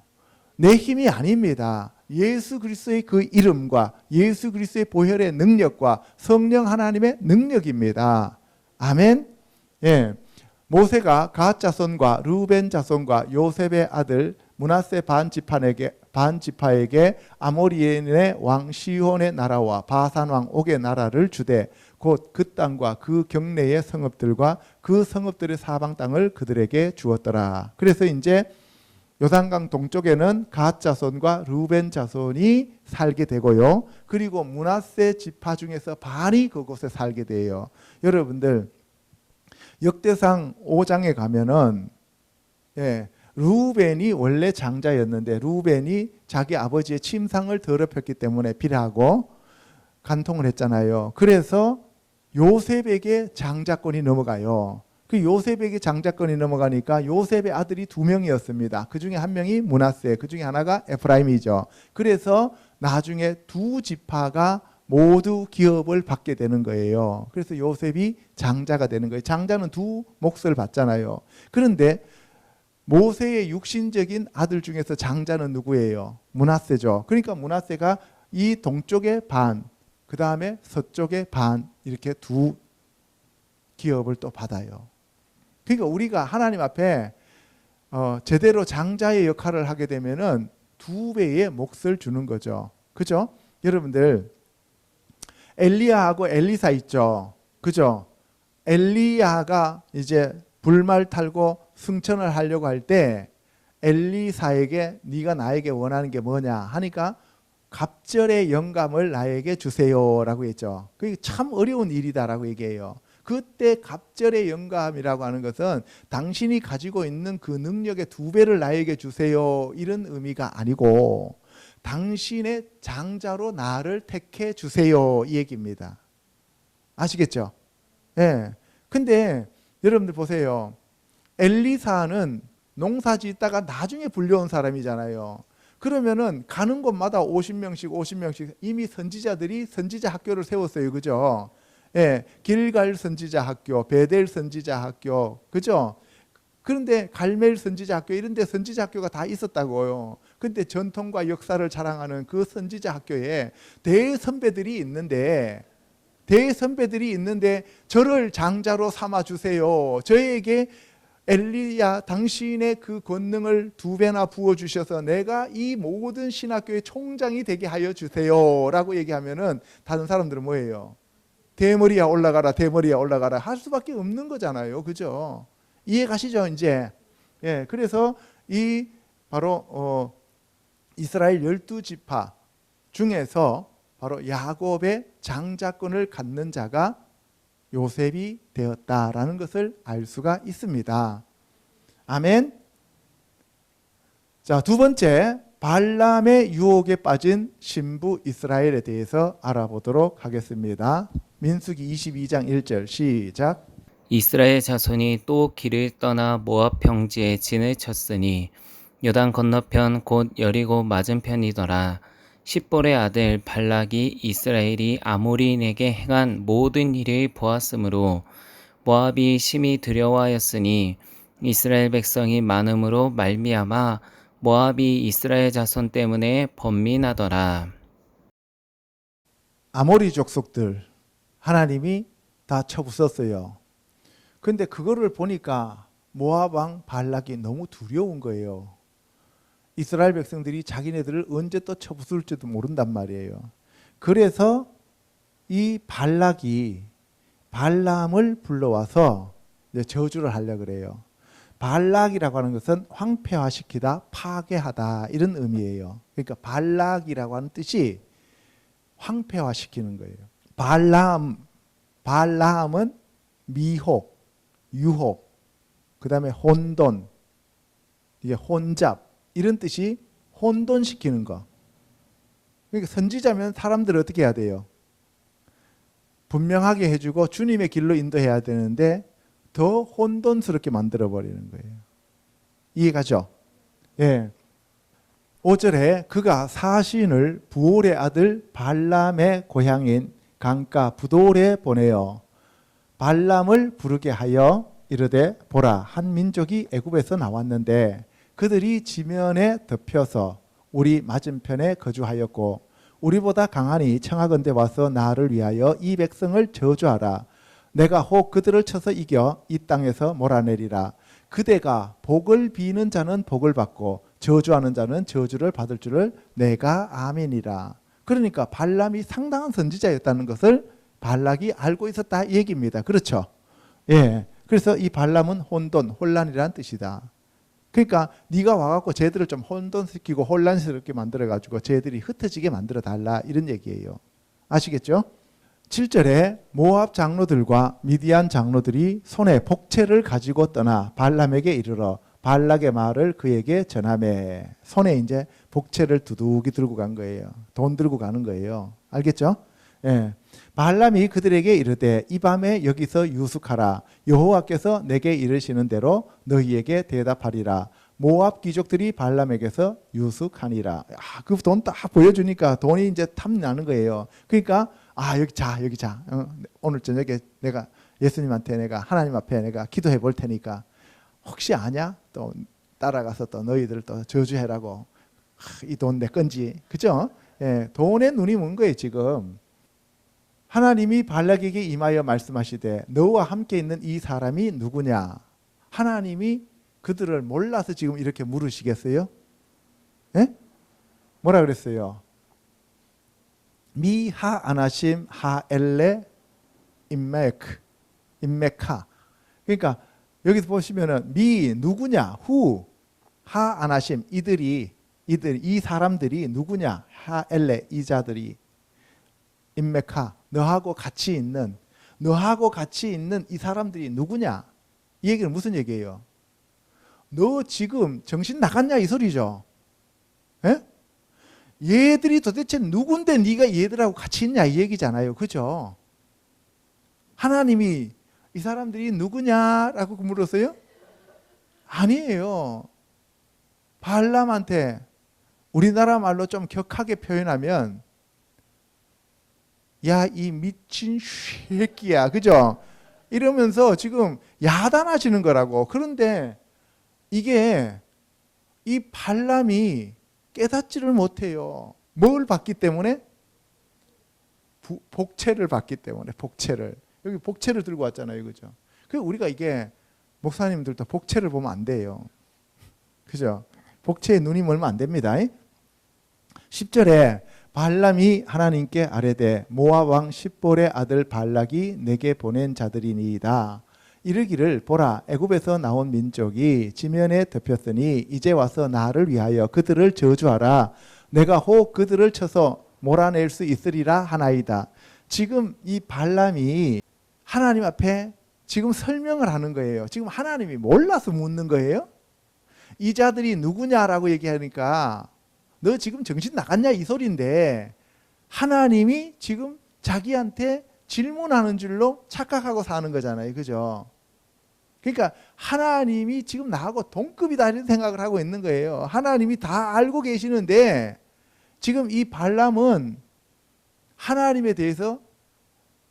Speaker 1: 내 힘이 아닙니다. 예수 그리스도의 그 이름과 예수 그리스도의 보혈의 능력과 성령 하나님의 능력입니다. 아멘. 예. 모세가 갓 자손과 루벤 자손과 요셉의 아들 므낫세 반지파에게 아모리인의 왕 시혼의 나라와 바산 왕 옥의 나라를 주되 곧 그 땅과 그 경내의 성읍들과 그 성읍들의 사방 땅을 그들에게 주었더라. 그래서 이제 요단강 동쪽에는 갓 자손과 루벤 자손이 살게 되고요. 그리고 므낫세 지파 중에서 반이 그곳에 살게 돼요. 여러분들 역대상 5장에 가면은 루벤이 원래 장자였는데 루벤이 자기 아버지의 침상을 더럽혔기 때문에 비라하고 간통을 했잖아요. 그래서 요셉에게 장자권이 넘어가요. 그 요셉에게 장자권이 넘어가니까 요셉의 아들이 2명이었습니다. 그 중에 한 명이 므낫세, 그 중에 하나가 에프라임이죠. 그래서 나중에 두 지파가 모두 기업을 받게 되는 거예요. 그래서 요셉이 장자가 되는 거예요. 장자는 두 몫을 받잖아요. 그런데 모세의 육신적인 아들 중에서 장자는 누구예요? 므낫세죠. 그러니까 므낫세가 이 동쪽의 반, 그 다음에 서쪽의 반 이렇게 두 기업을 또 받아요. 그러니까 우리가 하나님 앞에 제대로 장자의 역할을 하게 되면은 2배의 몫을 주는 거죠. 그죠? 여러분들 엘리야하고 엘리사 있죠. 그죠? 엘리야가 이제 불말 탈고 승천을 하려고 할 때 엘리사에게 네가 나에게 원하는 게 뭐냐 하니까 갑절의 영감을 나에게 주세요라고 했죠. 그게 참 어려운 일이다라고 얘기해요. 그때 갑절의 영감이라고 하는 것은 당신이 가지고 있는 그 능력의 2배를 나에게 주세요 이런 의미가 아니고 당신의 장자로 나를 택해 주세요 이 얘기입니다. 아시겠죠? 예. 근데 여러분들 보세요. 엘리사는 농사 짓다가 나중에 불려온 사람이잖아요. 그러면은 가는 곳마다 50명씩 이미 선지자들이 선지자 학교를 세웠어요. 그죠? 예, 길갈 선지자 학교, 베델 선지자 학교, 그죠? 그런데 갈멜 선지자 학교 이런 데 선지자 학교가 다 있었다고요. 근데 전통과 역사를 자랑하는 그 선지자 학교에 대선배들이 있는데 저를 장자로 삼아 주세요. 저에게 엘리야 당신의 그 권능을 2배나 부어주셔서 내가 이 모든 신학교의 총장이 되게 하여 주세요 라고 얘기하면은 다른 사람들은 뭐예요? 대머리야 올라가라, 대머리야 올라가라 할 수밖에 없는 거잖아요. 그죠? 이해 가시죠 이제? 예, 그래서 이 바로 이스라엘 12지파 중에서 바로 야곱의 장자권을 갖는 자가 요셉이 되었다라는 것을 알 수가 있습니다. 아멘. 자, 두 번째, 발람의 유혹에 빠진 신부 이스라엘에 대해서 알아보도록 하겠습니다. 민수기 22장 1절 시작.
Speaker 2: 이스라엘 자손이 또 길을 떠나 모압 평지에 진을 쳤으니 요단 건너편 곧 여리고 맞은편이더라. 십볼의 아들 발락이 이스라엘이 아모리인에게 행한 모든 일을 보았으므로 모압이 심히 두려워하였으니 이스라엘 백성이 많음으로 말미암아 모압이 이스라엘 자손 때문에 번민하더라.
Speaker 1: 아모리 족속들 하나님이 다 쳐부쉈어요. 근데 그거를 보니까 모압 왕 발락이 너무 두려운 거예요. 이스라엘 백성들이 자기네들을 언제 또 쳐부술지도 모른단 말이에요. 그래서 이 발락이 발람을 불러와서 이제 저주를 하려고 그래요. 발락이라고 하는 것은 황폐화시키다, 파괴하다 이런 의미예요. 그러니까 발락이라고 하는 뜻이 황폐화시키는 거예요. 발람은 미혹, 유혹, 그 다음에 혼돈, 이게 혼잡 이런 뜻이 혼돈시키는 거. 그러니까 선지자면 사람들을 어떻게 해야 돼요? 분명하게 해주고 주님의 길로 인도해야 되는데 더 혼돈스럽게 만들어버리는 거예요. 이해가죠? 예. 5절에 그가 사신을 부올의 아들 발람의 고향인 강가 부돌에 보내어 발람을 부르게 하여 이르되 보라 한 민족이 애굽에서 나왔는데 그들이 지면에 덮여서 우리 맞은편에 거주하였고 우리보다 강하니 청하건대 와서 나를 위하여 이 백성을 저주하라. 내가 혹 그들을 쳐서 이겨 이 땅에서 몰아내리라. 그대가 복을 비는 자는 복을 받고 저주하는 자는 저주를 받을 줄을 내가 아멘이라. 그러니까 발람이 상당한 선지자였다는 것을 발락이 알고 있었다 이 얘기입니다. 그렇죠? 예. 그래서 이 발람은 혼돈, 혼란이라는 뜻이다. 그러니까 네가 와갖고 쟤들을 좀 혼돈시키고 혼란스럽게 만들어가지고 쟤들이 흩어지게 만들어 달라 이런 얘기예요. 아시겠죠? 7절에 모압 장로들과 미디안 장로들이 손에 복채를 가지고 떠나 발람에게 이르러 발락의 말을 그에게 전하매. 손에 이제 복채를 두둑이 들고 간 거예요. 돈 들고 가는 거예요. 알겠죠? 예. 발람이 그들에게 이르되 이 밤에 여기서 유숙하라. 여호와께서 내게 이르시는 대로 너희에게 대답하리라. 모압 귀족들이 발람에게서 유숙하니라. 그 돈 딱 보여주니까 돈이 이제 탐나는 거예요. 그러니까 여기 자. 오늘 저녁에 내가 예수님한테 내가 하나님 앞에 내가 기도해 볼 테니까 혹시 아냐? 또 따라가서 또 너희들 또 저주해라고. 이 돈 내 건지. 그죠? 예, 돈에 눈이 먼 거예요, 지금. 하나님이 발락에게 임하여 말씀하시되 너와 함께 있는 이 사람이 누구냐? 하나님이 그들을 몰라서 지금 이렇게 물으시겠어요? 예? 뭐라 그랬어요? 미하 아나심 하엘레 임메카. 그러니까 여기서 보시면은 미 누구냐? 후 하 아나심 이 사람들이 누구냐? 하엘레 이 자들이 임메카 너하고 같이 있는 이 사람들이 누구냐? 이 얘기는 무슨 얘기예요? 너 지금 정신 나갔냐 이 소리죠. 예? 얘들이 도대체 누군데 네가 얘들하고 같이 있냐 이 얘기잖아요. 그죠? 하나님이 이 사람들이 누구냐라고 물었어요? 아니에요. 발람한테 우리나라 말로 좀 격하게 표현하면 야, 이 미친 새끼야. 그죠? 이러면서 지금 야단하시는 거라고. 그런데 이게 이 발람이 깨닫지를 못해요. 뭘 받기 때문에? 복채를 받기 때문에. 복채를. 여기 복채를 들고 왔잖아요. 그죠? 그래서 우리가 이게 목사님들도 복채를 보면 안 돼요. 그죠? 복채에 눈이 멀면 안 됩니다. 10절에 발람이 하나님께 아뢰되 모압 왕 십볼의 아들 발락이 내게 보낸 자들이니이다. 이르기를 보라 애굽에서 나온 민족이 지면에 덮였으니 이제 와서 나를 위하여 그들을 저주하라. 내가 혹 그들을 쳐서 몰아낼 수 있으리라 하나이다. 지금 이 발람이 하나님 앞에 지금 설명을 하는 거예요. 지금 하나님이 몰라서 묻는 거예요. 이 자들이 누구냐라고 얘기하니까 너 지금 정신 나갔냐 이 소리인데 하나님이 지금 자기한테 질문하는 줄로 착각하고 사는 거잖아요. 그죠? 그러니까 하나님이 지금 나하고 동급이다 이런 생각을 하고 있는 거예요. 하나님이 다 알고 계시는데 지금 이 발람은 하나님에 대해서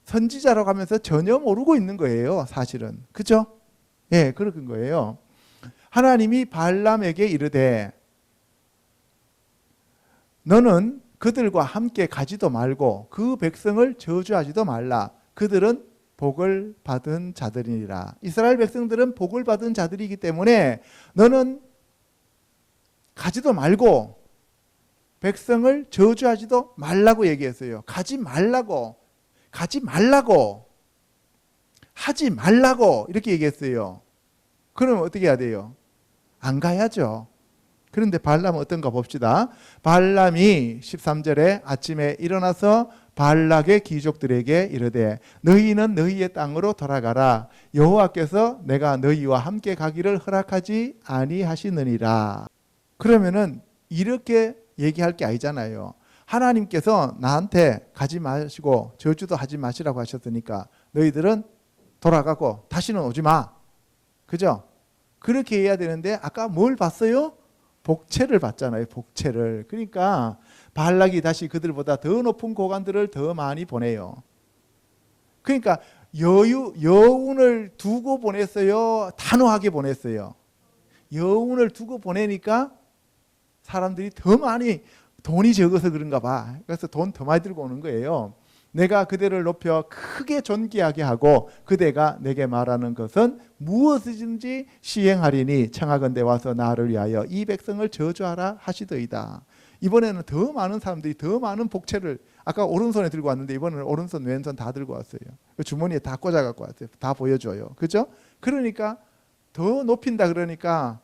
Speaker 1: 선지자라고 하면서 전혀 모르고 있는 거예요. 사실은. 그죠? 예, 그런 거예요. 하나님이 발람에게 이르되 너는 그들과 함께 가지도 말고 그 백성을 저주하지도 말라. 그들은 복을 받은 자들이니라. 이스라엘 백성들은 복을 받은 자들이기 때문에 너는 가지도 말고 백성을 저주하지도 말라고 얘기했어요. 가지 말라고, 가지 말라고, 하지 말라고 이렇게 얘기했어요. 그러면 어떻게 해야 돼요? 안 가야죠. 그런데 발람은 어떤가 봅시다. 발람이 13절에 아침에 일어나서 발락의 귀족들에게 이르되 너희는 너희의 땅으로 돌아가라. 여호와께서 내가 너희와 함께 가기를 허락하지 아니하시느니라. 그러면은 이렇게 얘기할 게 아니잖아요. 하나님께서 나한테 가지 마시고 저주도 하지 마시라고 하셨으니까 너희들은 돌아가고 다시는 오지 마. 그죠? 그렇게 해야 되는데 아까 뭘 봤어요? 복채를 받잖아요. 복채를. 그러니까 발락이 다시 그들보다 더 높은 고관들을 더 많이 보내요. 그러니까 여운을 두고 보냈어요? 단호하게 보냈어요? 여운을 두고 보내니까 사람들이 더 많이 돈이 적어서 그런가 봐. 그래서 돈 더 많이 들고 오는 거예요. 내가 그대를 높여 크게 존귀하게 하고 그대가 내게 말하는 것은 무엇이든지 시행하리니 청하건대 와서 나를 위하여 이 백성을 저주하라 하시더이다. 이번에는 더 많은 사람들이 더 많은 복채를 아까 오른손에 들고 왔는데 이번에는 오른손 왼손 다 들고 왔어요. 주머니에 다 꽂아 갖고 왔어요. 다 보여줘요. 그죠? 그러니까 더 높인다 그러니까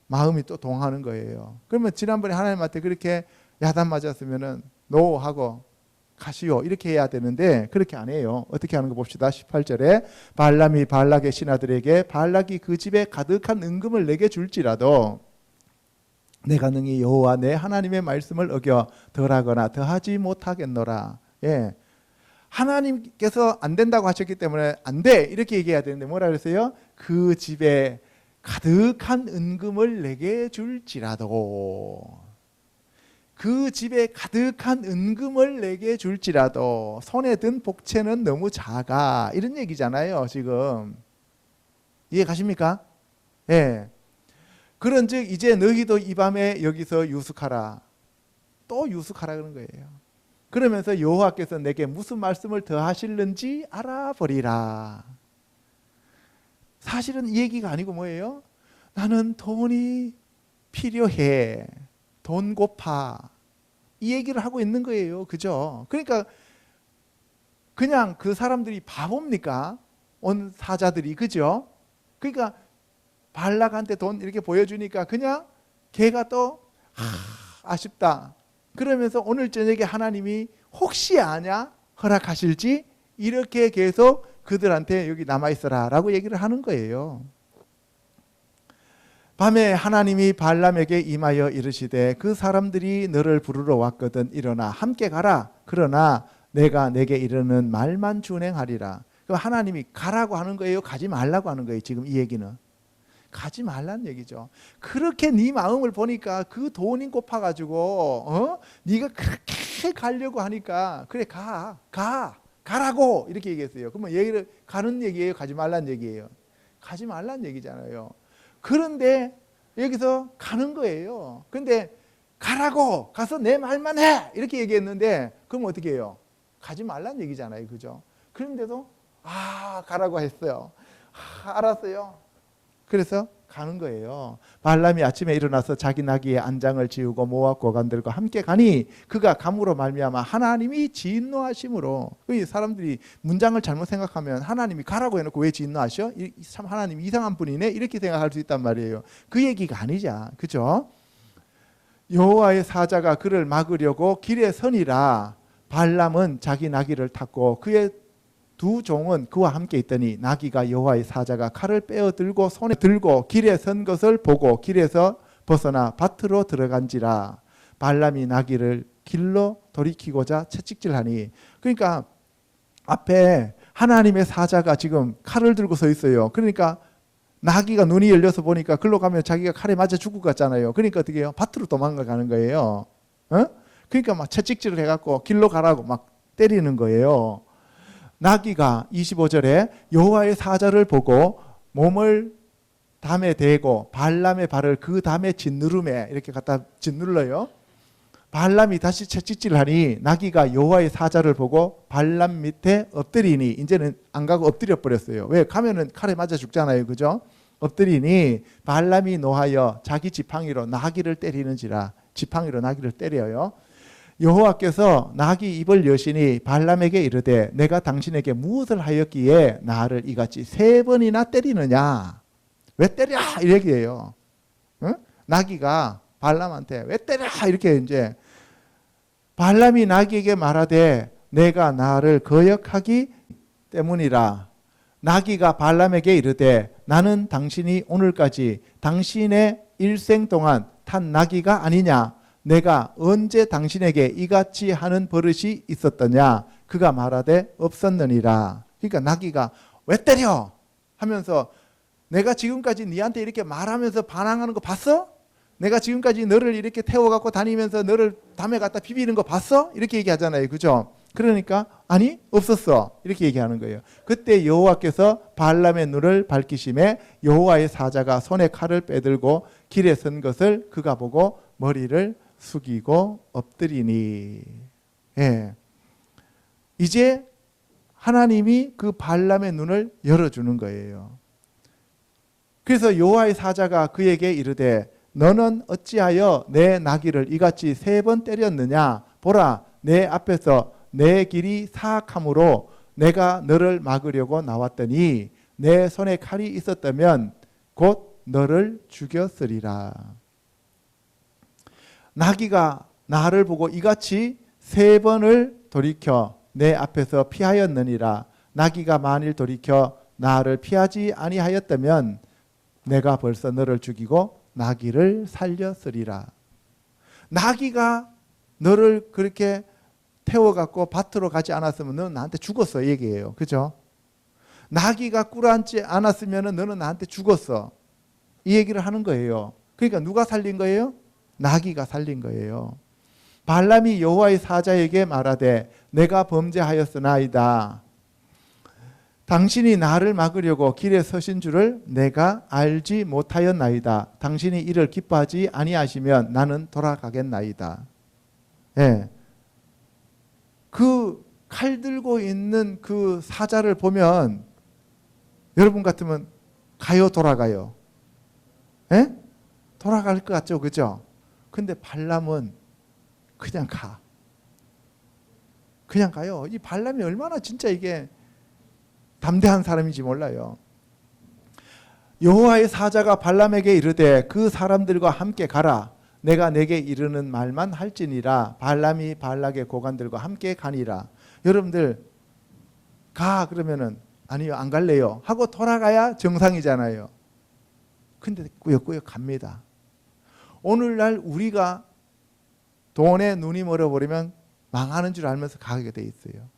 Speaker 1: 마음이 또 동하는 거예요. 그러면 지난번에 하나님한테 그렇게 야단 맞았으면은 노 하고 가시오 이렇게 해야 되는데 그렇게 안 해요. 어떻게 하는 거 봅시다. 18절에 발람이 발락의 신하들에게 발락이 그 집에 가득한 은금을 내게 줄지라도 내가 능히 여호와 내 하나님의 말씀을 어겨 덜하거나 더하지 못하겠노라. 예. 하나님께서 안 된다고 하셨기 때문에 안 돼 이렇게 얘기해야 되는데 뭐라 그랬어요? 그 집에 가득한 은금을 내게 줄지라도 그 집에 가득한 은금을 내게 줄지라도 손에 든 복채는 너무 작아 이런 얘기잖아요. 지금 이해 가십니까? 예. 그런즉 이제 너희도 이 밤에 여기서 유숙하라. 또 유숙하라 그런 거예요. 그러면서 여호와께서 내게 무슨 말씀을 더 하실는지 알아보리라. 사실은 이 얘기가 아니고 뭐예요? 나는 돈이 필요해. 돈 고파. 이 얘기를 하고 있는 거예요. 그죠? 그러니까 그냥 그 사람들이 바보입니까? 온 사자들이. 그죠? 그러니까 발락한테 돈 이렇게 보여주니까 그냥 걔가 또 아쉽다. 그러면서 오늘 저녁에 하나님이 혹시 아냐? 허락하실지 이렇게 계속 그들한테 여기 남아있어라 라고 얘기를 하는 거예요. 밤에 하나님이 발람에게 임하여 이르시되 그 사람들이 너를 부르러 왔거든 일어나 함께 가라. 그러나 내가 내게 이르는 말만 준행하리라. 그 하나님이 가라고 하는 거예요? 가지 말라고 하는 거예요? 지금 이 얘기는 가지 말란 얘기죠. 그렇게 네 마음을 보니까 그 돈이 고파가지고 네가 그렇게 가려고 하니까 그래 가라고 이렇게 얘기했어요. 그러면 얘기를 가는 얘기예요? 가지 말란 얘기예요? 가지 말란 얘기잖아요. 그런데 여기서 가는 거예요. 근데 가라고 가서 내 말만 해 이렇게 얘기했는데 그럼 어떻게 해요? 가지 말란 얘기잖아요. 그죠? 그런데도 가라고 했어요. 알았어요. 그래서 가는 거예요. 발람이 아침에 일어나서 자기 나귀의 안장을 지우고 모압 고관들과 함께 가니 그가 감으로 말미암아 하나님이 진노하심으로. 이 사람들이 문장을 잘못 생각하면 하나님이 가라고 해놓고 왜 진노하셔? 참 하나님 이상한 분이네 이렇게 생각할 수 있단 말이에요. 그 얘기가 아니자, 그죠? 여호와의 사자가 그를 막으려고 길에 서니라. 발람은 자기 나귀를 탔고 그의 두 종은 그와 함께 있더니 나귀가 여호와의 사자가 칼을 빼어 들고 손에 들고 길에 선 것을 보고 길에서 벗어나 밭으로 들어간지라. 발람이 나귀를 길로 돌이키고자 채찍질하니. 그러니까 앞에 하나님의 사자가 지금 칼을 들고 서 있어요. 그러니까 나귀가 눈이 열려서 보니까 글로 가면 자기가 칼에 맞아 죽을 것 같잖아요. 그러니까 어떻게 해요? 밭으로 도망가는 거예요. 그러니까 막 채찍질을 해갖고 길로 가라고 막 때리는 거예요. 나귀가 25절에 여호와의 사자를 보고 몸을 담에 대고 발람의 발을 그 담에 짓누름에 이렇게 갖다 짓눌러요. 발람이 다시 채찍질하니 나귀가 여호와의 사자를 보고 발람 밑에 엎드리니 이제는 안 가고 엎드려 버렸어요. 왜? 가면은 칼에 맞아 죽잖아요. 그죠? 엎드리니 발람이 노하여 자기 지팡이로 나귀를 때리는지라. 지팡이로 나귀를 때려요. 여호와께서 나귀 입을 여시니 발람에게 이르되 내가 당신에게 무엇을 하였기에 나를 이같이 3번이나 때리느냐. 왜 때려? 이 얘기예요. 나귀가 발람한테 왜 때려? 이렇게 이제 발람이 나귀에게 말하되 내가 나를 거역하기 때문이라. 나귀가 발람에게 이르되 나는 당신이 오늘까지 당신의 일생 동안 탄 나귀가 아니냐. 내가 언제 당신에게 이같이 하는 버릇이 있었더냐. 그가 말하되 없었느니라. 그러니까 나귀가 왜 때려? 하면서 내가 지금까지 네한테 이렇게 말하면서 반항하는 거 봤어? 내가 지금까지 너를 이렇게 태워갖고 다니면서 너를 담에 갖다 비비는 거 봤어? 이렇게 얘기하잖아요. 그죠? 그러니까 아니 없었어 이렇게 얘기하는 거예요. 그때 여호와께서 발람의 눈을 밝히심에 여호와의 사자가 손에 칼을 빼들고 길에 선 것을 그가 보고 머리를 숙이고 엎드리니. 예. 이제 하나님이 그 발람의 눈을 열어주는 거예요. 그래서 여호와의 사자가 그에게 이르되 너는 어찌하여 내 나귀를 이같이 3번 때렸느냐. 보라 내 앞에서 내 길이 사악함으로 내가 너를 막으려고 나왔더니 내 손에 칼이 있었다면 곧 너를 죽였으리라. 나귀가 나를 보고 이같이 3번을 돌이켜 내 앞에서 피하였느니라. 나귀가 만일 돌이켜 나를 피하지 아니하였다면 내가 벌써 너를 죽이고 나귀를 살렸으리라. 나귀가 너를 그렇게 태워갖고 밭으로 가지 않았으면 너는 나한테 죽었어 얘기해요. 그죠? 나귀가 꿇어앉지 않았으면 너는 나한테 죽었어. 이 얘기를 하는 거예요. 그러니까 누가 살린 거예요? 나귀가 살린 거예요. 발람이 여호와의 사자에게 말하되 내가 범죄하였으나이다. 당신이 나를 막으려고 길에 서신 줄을 내가 알지 못하였나이다. 당신이 이를 기뻐하지 아니하시면 나는 돌아가겠나이다. 예. 그 칼 들고 있는 그 사자를 보면 여러분 같으면 가요 돌아가요? 예? 돌아갈 것 같죠? 그죠? 근데 발람은 그냥 가. 그냥 가요. 이 발람이 얼마나 진짜 이게 담대한 사람인지 몰라요. 여호와의 사자가 발람에게 이르되 그 사람들과 함께 가라. 내가 내게 이르는 말만 할지니라. 발람이 발락의 고관들과 함께 가니라. 여러분들 가 그러면은 아니요 안 갈래요 하고 돌아가야 정상이잖아요. 근데 꾸역꾸역 갑니다. 오늘날 우리가 돈에 눈이 멀어버리면 망하는 줄 알면서 가게 돼 있어요.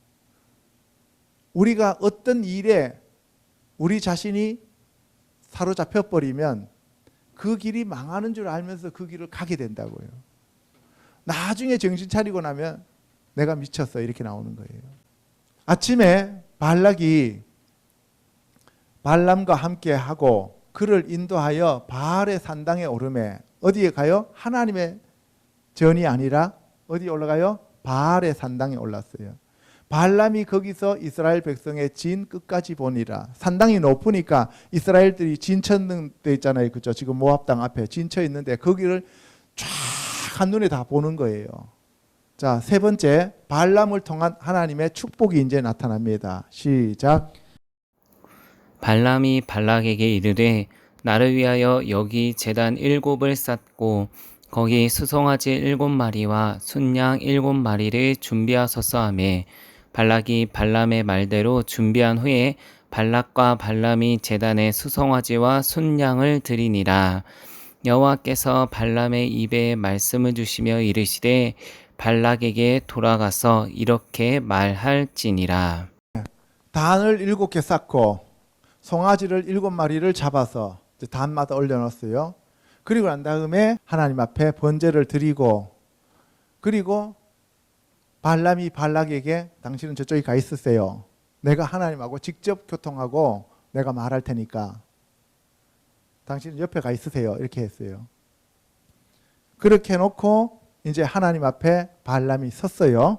Speaker 1: 우리가 어떤 일에 우리 자신이 사로잡혀 버리면 그 길이 망하는 줄 알면서 그 길을 가게 된다고요. 나중에 정신 차리고 나면 내가 미쳤어 이렇게 나오는 거예요. 아침에 발락이 발람과 함께 하고 그를 인도하여 바알의 산당에 오르매 어디에 가요? 하나님의 전이 아니라 어디 올라가요? 바알의 산당에 올랐어요. 발람이 거기서 이스라엘 백성의 진 끝까지 보니라. 산당이 높으니까 이스라엘들이 진천 데 있잖아요. 그죠? 지금 모압 땅 앞에 진쳐 있는데 거기를 쫙 한눈에 다 보는 거예요. 자, 세 번째, 발람을 통한 하나님의 축복이 이제 나타납니다. 시작.
Speaker 2: 발람이 발락에게 이르되 나를 위하여 여기 제단 7을 쌓고 거기 수송아지 7마리와 순양 7마리를 준비하소서 하매 발락이 발람의 말대로 준비한 후에 발락과 발람이 제단에 수송아지와 순양을 드리니라. 여호와께서 발람의 입에 말씀을 주시며 이르시되 발락에게 돌아가서 이렇게 말할지니라.
Speaker 1: 단을 7개 쌓고 송아지를 7마리를 잡아서 단마다 올려놓았어요. 그리고 난 다음에 하나님 앞에 번제를 드리고, 그리고 발람이 발락에게 당신은 저쪽에 가 있으세요. 내가 하나님하고 직접 교통하고 내가 말할 테니까 당신은 옆에 가 있으세요. 이렇게 했어요. 그렇게 해놓고 이제 하나님 앞에 발람이 섰어요.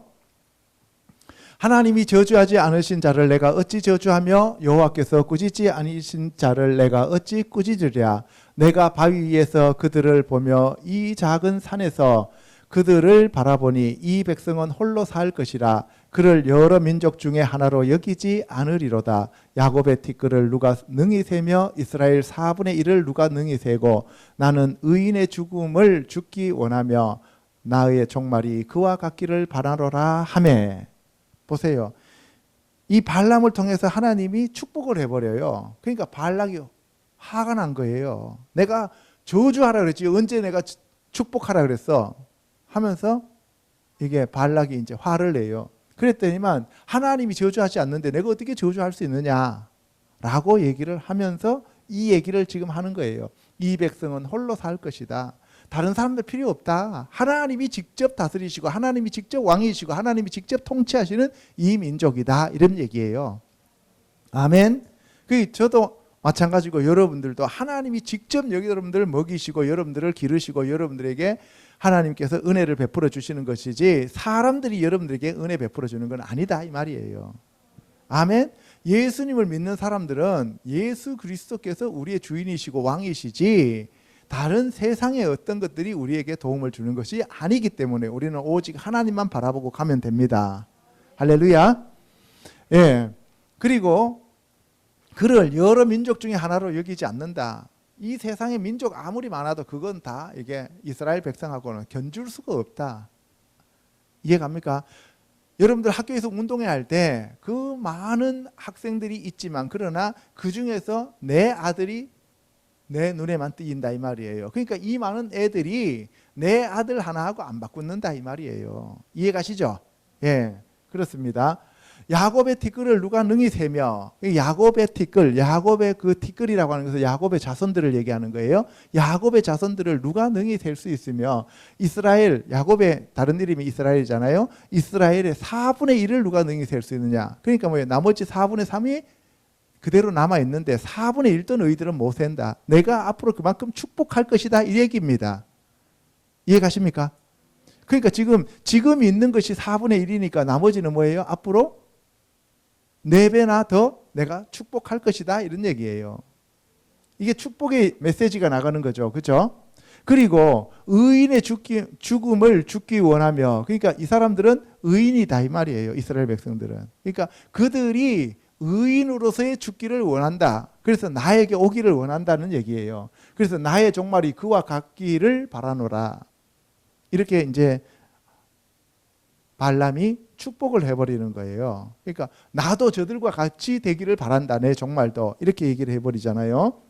Speaker 1: 하나님이 저주하지 않으신 자를 내가 어찌 저주하며 여호와께서 꾸짖지 않으신 자를 내가 어찌 꾸짖으랴. 내가 바위 위에서 그들을 보며 이 작은 산에서 그들을 바라보니 이 백성은 홀로 살 것이라. 그를 여러 민족 중에 하나로 여기지 않으리로다. 야곱의 티끌을 누가 능히 세며 이스라엘 4분의 1을 누가 능히 세고 나는 의인의 죽음을 죽기 원하며 나의 종말이 그와 같기를 바라노라 하매. 보세요. 이 발람을 통해서 하나님이 축복을 해버려요. 그러니까 발락이 화가 난 거예요. 내가 저주하라 그랬지 언제 내가 축복하라 그랬어 하면서 이게 발락이 이제 화를 내요. 그랬더니만 하나님이 저주하지 않는데 내가 어떻게 저주할 수 있느냐 라고 얘기를 하면서 이 얘기를 지금 하는 거예요. 이 백성은 홀로 살 것이다. 다른 사람들 필요 없다. 하나님이 직접 다스리시고 하나님이 직접 왕이시고 하나님이 직접 통치하시는 이 민족이다. 이런 얘기예요. 아멘. 저도 마찬가지고 여러분들도 하나님이 직접 여러분들을 먹이시고 여러분들을 기르시고 여러분들에게 하나님께서 은혜를 베풀어 주시는 것이지 사람들이 여러분들에게 은혜 베풀어 주는 건 아니다 이 말이에요. 아멘. 예수님을 믿는 사람들은 예수 그리스도께서 우리의 주인이시고 왕이시지 다른 세상의 어떤 것들이 우리에게 도움을 주는 것이 아니기 때문에 우리는 오직 하나님만 바라보고 가면 됩니다. 할렐루야. 예. 그리고 그를 여러 민족 중에 하나로 여기지 않는다. 이 세상의 민족 아무리 많아도 그건 다 이게 이스라엘 백성하고는 견줄 수가 없다. 이해갑니까? 여러분들 학교에서 운동회 할 때 그 많은 학생들이 있지만 그러나 그 중에서 내 아들이 내 눈에만 띄인다 이 말이에요. 그러니까 이 많은 애들이 내 아들 하나하고 안 바꾼다 이 말이에요. 이해 가시죠? 예, 그렇습니다. 야곱의 티끌을 누가 능히 세며, 야곱의 티끌, 야곱의 그 티끌이라고 하는 것은 야곱의 자손들을 얘기하는 거예요. 야곱의 자손들을 누가 능히 셀 수 있으며 이스라엘, 야곱의 다른 이름이 이스라엘이잖아요. 이스라엘의 4분의 1을 누가 능히 셀 수 있느냐. 그러니까 뭐예요? 나머지 4분의 3이 그대로 남아있는데 4분의 1도 너희들은 못 센다. 내가 앞으로 그만큼 축복할 것이다 이 얘기입니다. 이해 가십니까? 그러니까 지금 있는 것이 4분의 1이니까 나머지는 뭐예요? 앞으로 4배나 더 내가 축복할 것이다 이런 얘기예요. 이게 축복의 메시지가 나가는 거죠. 그렇죠? 그리고 의인의 죽음을 죽기 원하며, 그러니까 이 사람들은 의인이다 이 말이에요. 이스라엘 백성들은. 그러니까 그들이 의인으로서의 죽기를 원한다. 그래서 나에게 오기를 원한다는 얘기예요. 그래서 나의 종말이 그와 같기를 바라노라. 이렇게 이제 발람이 축복을 해버리는 거예요. 그러니까 나도 저들과 같이 되기를 바란다. 내 종말도. 이렇게 얘기를 해버리잖아요.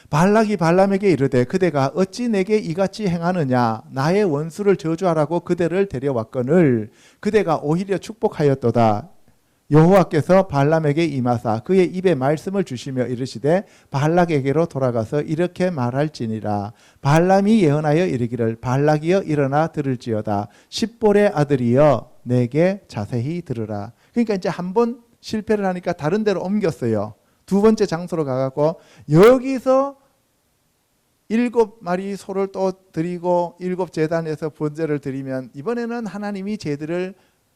Speaker 1: 발락이 발람에게 이르되 그대가 어찌 내게 이같이 행하느냐. 나의 원수를 저주하라고 그대를 데려왔거늘 그대가 오히려 축복하였도다. 여호와께서 발람에게 임하사 그의 입에 말씀을 주시며 이르시되 발락에게로 돌아가서 이렇게 말할지니라. 발람이 예언하여 이르기를 발락이여 일어나 들을지어다. 십볼의 아들이여 내게 자세히 들으라. 그러니까 이제 한 번 실패를 하니까 다른 데로 옮겼어요. 두 번째 장소로 가갖고 여기서 7마리 소를 또 드리고 7 제단에서 번제를 드리면 이번에는 하나님이 쟤들을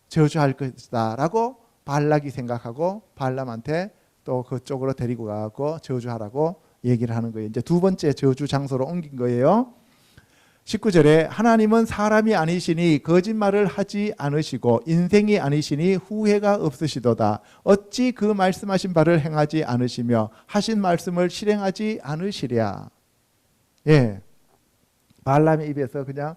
Speaker 1: 저주할 것이다 라고 발락이 생각하고 발람한테 또 그쪽으로 데리고 가고 저주하라고 얘기를 하는 거예요. 이제 두 번째 저주 장소로 옮긴 거예요. 19절에 하나님은 사람이 아니시니 거짓말을 하지 않으시고 인생이 아니시니 후회가 없으시도다. 어찌 그 말씀하신 바를 행하지 않으시며 하신 말씀을 실행하지 않으시랴. 예, 발람의 입에서 그냥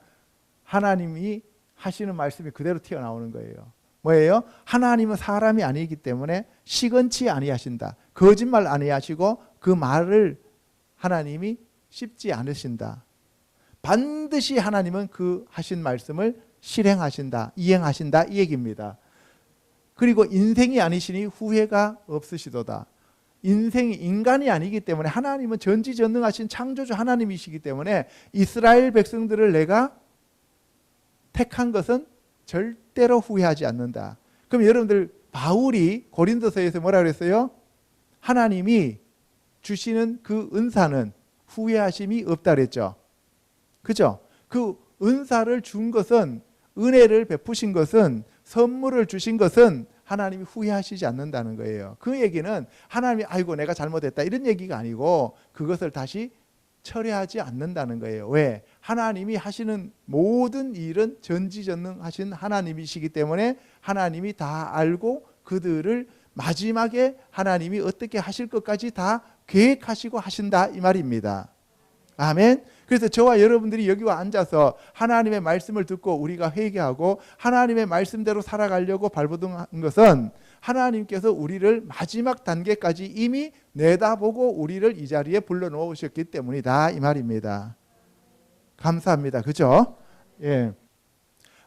Speaker 1: 하나님이 하시는 말씀이 그대로 튀어나오는 거예요. 뭐예요? 하나님은 사람이 아니기 때문에 시건치 아니하신다. 거짓말 아니하시고 그 말을 하나님이 씹지 않으신다. 반드시 하나님은 그 하신 말씀을 실행하신다, 이행하신다 이 얘기입니다. 그리고 인생이 아니시니 후회가 없으시도다. 인생이 인간이 아니기 때문에 하나님은 전지전능하신 창조주 하나님이시기 때문에 이스라엘 백성들을 내가 택한 것은 절대로 후회하지 않는다. 그럼 여러분들 바울이 고린도서에서 뭐라 그랬어요? 하나님이 주시는 그 은사는 후회하심이 없다 그랬죠. 그죠? 그 은사를 준 것은, 은혜를 베푸신 것은, 선물을 주신 것은 하나님이 후회하시지 않는다는 거예요. 그 얘기는 하나님이 아이고 내가 잘못했다 이런 얘기가 아니고 그것을 다시 철회하지 않는다는 거예요. 왜? 하나님이 하시는 모든 일은 전지전능하신 하나님이시기 때문에 하나님이 다 알고 그들을 마지막에 하나님이 어떻게 하실 것까지 다 계획하시고 하신다 이 말입니다. 아멘. 그래서 저와 여러분들이 여기 와 앉아서 하나님의 말씀을 듣고 우리가 회개하고 하나님의 말씀대로 살아가려고 발버둥한 것은 하나님께서 우리를 마지막 단계까지 이미 내다보고 우리를 이 자리에 불러놓으셨기 때문이다 이 말입니다. 감사합니다. 그죠? 예.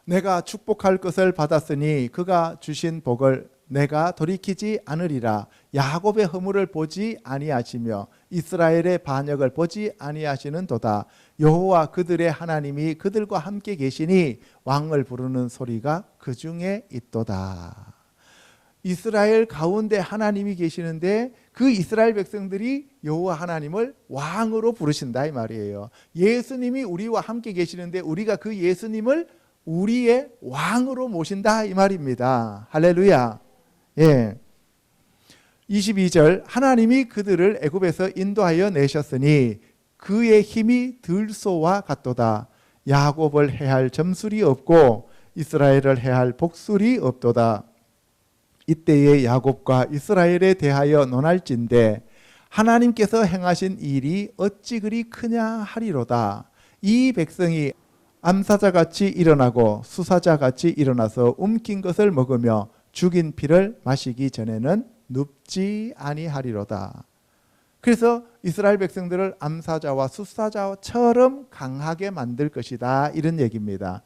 Speaker 1: 내가 축복할 것을 받았으니 그가 주신 복을 내가 돌이키지 않으리라. 야곱의 허물을 보지 아니하시며 이스라엘의 반역을 보지 아니하시는도다. 여호와 그들의 하나님이 그들과 함께 계시니 왕을 부르는 소리가 그 중에 있도다. 이스라엘 가운데 하나님이 계시는데 그 이스라엘 백성들이 여호와 하나님을 왕으로 부르신다 이 말이에요. 예수님이 우리와 함께 계시는데 우리가 그 예수님을 우리의 왕으로 모신다 이 말입니다. 할렐루야. 예. 22절 하나님이 그들을 애굽에서 인도하여 내셨으니 그의 힘이 들소와 같도다. 야곱을 해할 점술이 없고 이스라엘을 해할 복술이 없도다. 이때에 야곱과 이스라엘에 대하여 논할진대 하나님께서 행하신 일이 어찌 그리 크냐 하리로다. 이 백성이 암사자같이 일어나고 수사자같이 일어나서 움킨 것을 먹으며 죽인 피를 마시기 전에는 눕지 아니하리로다. 그래서 이스라엘 백성들을 암사자와 수사자처럼 강하게 만들 것이다 이런 얘기입니다.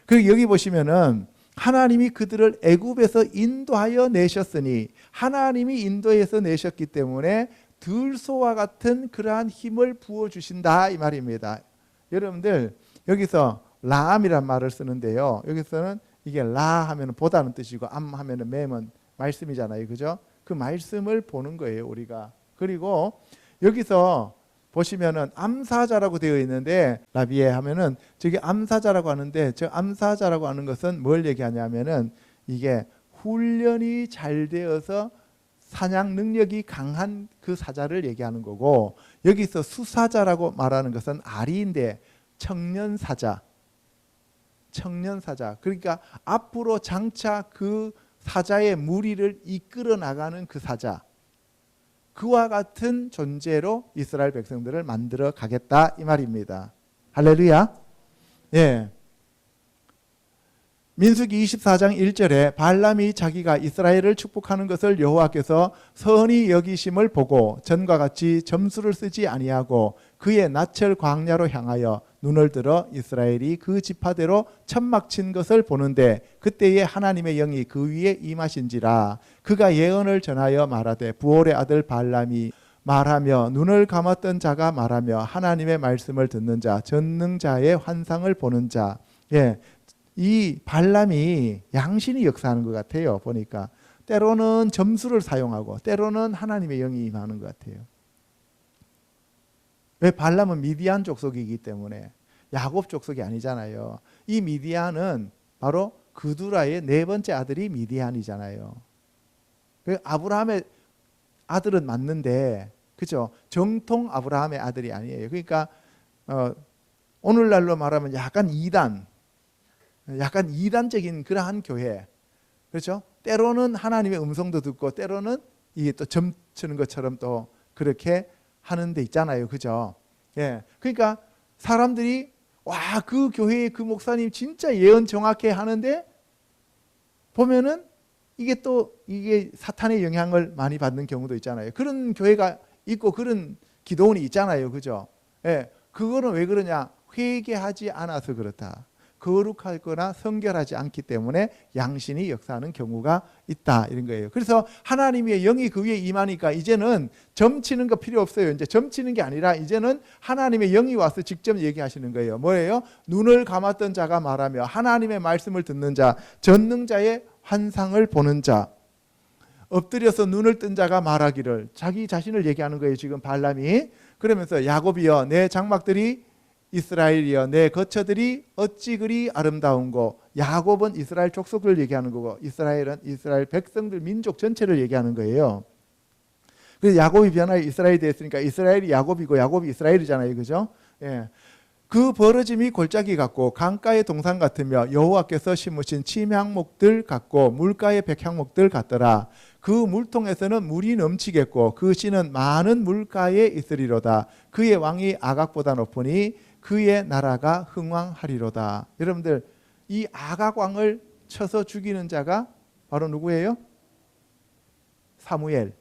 Speaker 1: 그리고 여기 보시면은 하나님이 그들을 애굽에서 인도하여 내셨으니 하나님이 인도해서 내셨기 때문에 들소와 같은 그러한 힘을 부어주신다 이 말입니다. 여러분들 여기서 라암이란 말을 쓰는데요. 여기서는 이게 라 하면 보다는 뜻이고 암 하면 맴은 말씀이잖아요. 그죠? 그 말씀을 보는 거예요 우리가. 그리고 여기서 보시면은 암사자라고 되어 있는데 라비에 하면은 저기 암사자라고 하는데 저 암사자라고 하는 것은 뭘 얘기하냐면은 이게 훈련이 잘 되어서 사냥 능력이 강한 그 사자를 얘기하는 거고 여기서 수사자라고 말하는 것은 아리인데 청년사자 그러니까 앞으로 장차 그 사자의 무리를 이끌어 나가는 그 사자 그와 같은 존재로 이스라엘 백성들을 만들어 가겠다 이 말입니다. 할렐루야. 예. 민수기 24장 1절에 발람이 자기가 이스라엘을 축복하는 것을 여호와께서 선히 여기심을 보고 전과 같이 점수를 쓰지 아니하고 그의 낯을 광야로 향하여 눈을 들어 이스라엘이 그 지파대로 천막 친 것을 보는데 그때에 하나님의 영이 그 위에 임하신지라. 그가 예언을 전하여 말하되 부올의 아들 발람이 말하며 눈을 감았던 자가 말하며 하나님의 말씀을 듣는 자 전능자의 환상을 보는 자. 예. 이 발람이 양신이 역사하는 것 같아요. 보니까 때로는 점수를 사용하고 때로는 하나님의 영이 임하는 것 같아요. 왜? 발람은 미디안 족속이기 때문에 야곱 족속이 아니잖아요. 이 미디안은 바로 그두라의 네 번째 아들이 미디안이잖아요. 아브라함의 아들은 맞는데, 그죠? 정통 아브라함의 아들이 아니에요. 그러니까 오늘날로 말하면 약간 이단적인 그러한 교회, 그렇죠? 때로는 하나님의 음성도 듣고 때로는 이게 또 점치는 것처럼 또 그렇게 하는 데 있잖아요, 그죠? 예, 그러니까 사람들이 와, 그 교회의 그 목사님 진짜 예언 정확해 하는데 보면은 이게 사탄의 영향을 많이 받는 경우도 있잖아요. 그런 교회가 있고 그런 기도원이 있잖아요, 그죠? 예, 그거는 왜 그러냐? 회개하지 않아서 그렇다. 거룩하거나 성결하지 않기 때문에 양신이 역사하는 경우가 있다, 이런 거예요. 그래서 하나님의 영이 그 위에 임하니까 이제는 점치는 거 필요 없어요. 이제 점치는 게 아니라 이제는 하나님의 영이 와서 직접 얘기하시는 거예요. 뭐예요? 눈을 감았던 자가 말하며 하나님의 말씀을 듣는 자, 전능자의 환상을 보는 자, 엎드려서 눈을 뜬 자가 말하기를, 자기 자신을 얘기하는 거예요, 지금 발람이. 그러면서 야곱이여 내 장막들이 이스라엘이여 내 거처들이 어찌 그리 아름다운고. 야곱은 이스라엘 족속을 얘기하는 거고 이스라엘은 이스라엘 백성들 민족 전체를 얘기하는 거예요. 그래서 야곱이 변하여 이스라엘이 됐으니까 이스라엘이 야곱이고 야곱이 이스라엘이잖아요, 그죠? 예. 그 벌어짐이 골짜기 같고 강가의 동산 같으며 여호와께서 심으신 침향목들 같고 물가의 백향목들 같더라. 그 물통에서는 물이 넘치겠고 그 씨는 많은 물가에 있으리로다. 그의 왕이 아각보다 높으니 그의 나라가 흥왕하리로다. 여러분들, 이 아각 왕을 쳐서 죽이는 자가 바로 누구예요? 사무엘,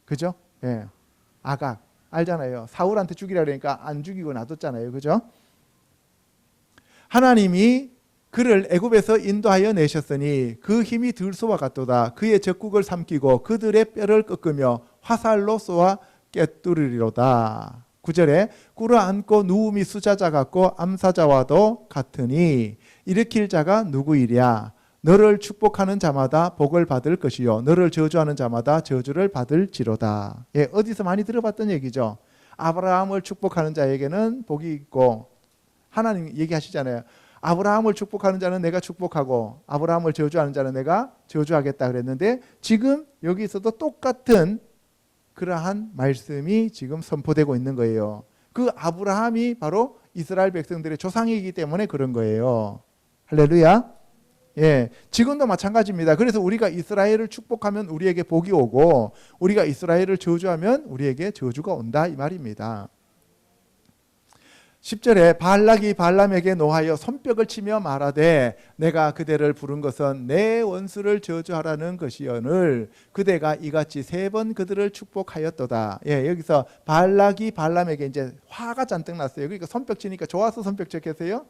Speaker 1: 그죠? 예, 아각 알잖아요. 사울한테 죽이라 그러니까 안 죽이고 놔뒀잖아요, 그죠? 하나님이 그를 애굽에서 인도하여 내셨으니 그 힘이 들소와 같도다. 그의 적국을 삼키고 그들의 뼈를 꺾으며 화살로 쏘아 꿰뚫으리로다. 9절에 꿇어앉고 누움이 수자자 같고 암사자와도 같으니 일으킬 자가 누구이랴. 너를 축복하는 자마다 복을 받을 것이요 너를 저주하는 자마다 저주를 받을지로다. 예, 어디서 많이 들어봤던 얘기죠. 아브라함을 축복하는 자에게는 복이 있고, 하나님 얘기하시잖아요. 아브라함을 축복하는 자는 내가 축복하고 아브라함을 저주하는 자는 내가 저주하겠다 그랬는데, 지금 여기서도 똑같은 그러한 말씀이 지금 선포되고 있는 거예요. 그 아브라함이 바로 이스라엘 백성들의 조상이기 때문에 그런 거예요. 할렐루야. 예, 지금도 마찬가지입니다. 그래서 우리가 이스라엘을 축복하면 우리에게 복이 오고 우리가 이스라엘을 저주하면 우리에게 저주가 온다, 이 말입니다. 10절에 발락이 발람에게 노하여 손뼉을 치며 말하되 내가 그대를 부른 것은 내 원수를 저주하라는 것이오늘 그대가 이같이 3번 그들을 축복하였도다. 예, 여기서 발락이 발람에게 이제 화가 잔뜩 났어요. 그러니까 손뼉 치니까 좋아서 손뼉 쳤겠어요?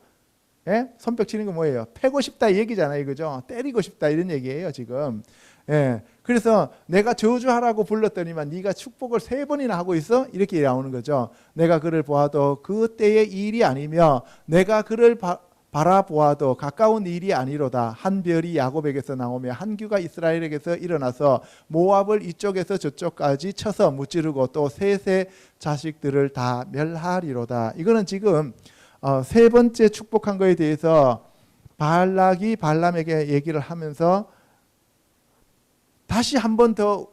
Speaker 1: 예? 손뼉 치는 거 뭐예요? 패고 싶다 이 얘기잖아요, 그죠? 때리고 싶다 이런 얘기예요, 지금. 예, 그래서 내가 저주하라고 불렀더니만 네가 축복을 3번이나 하고 있어? 이렇게 나오는 거죠. 내가 그를 보아도 그때의 일이 아니며 내가 그를 바라보아도 가까운 일이 아니로다. 한 별이 야곱에게서 나오며 한 규가 이스라엘에게서 일어나서 모압을 이쪽에서 저쪽까지 쳐서 무찌르고 또 셋의 자식들을 다 멸하리로다. 이거는 지금 3번째 축복한 거에 대해서 발락이 발람에게 얘기를 하면서 다시 한 번 더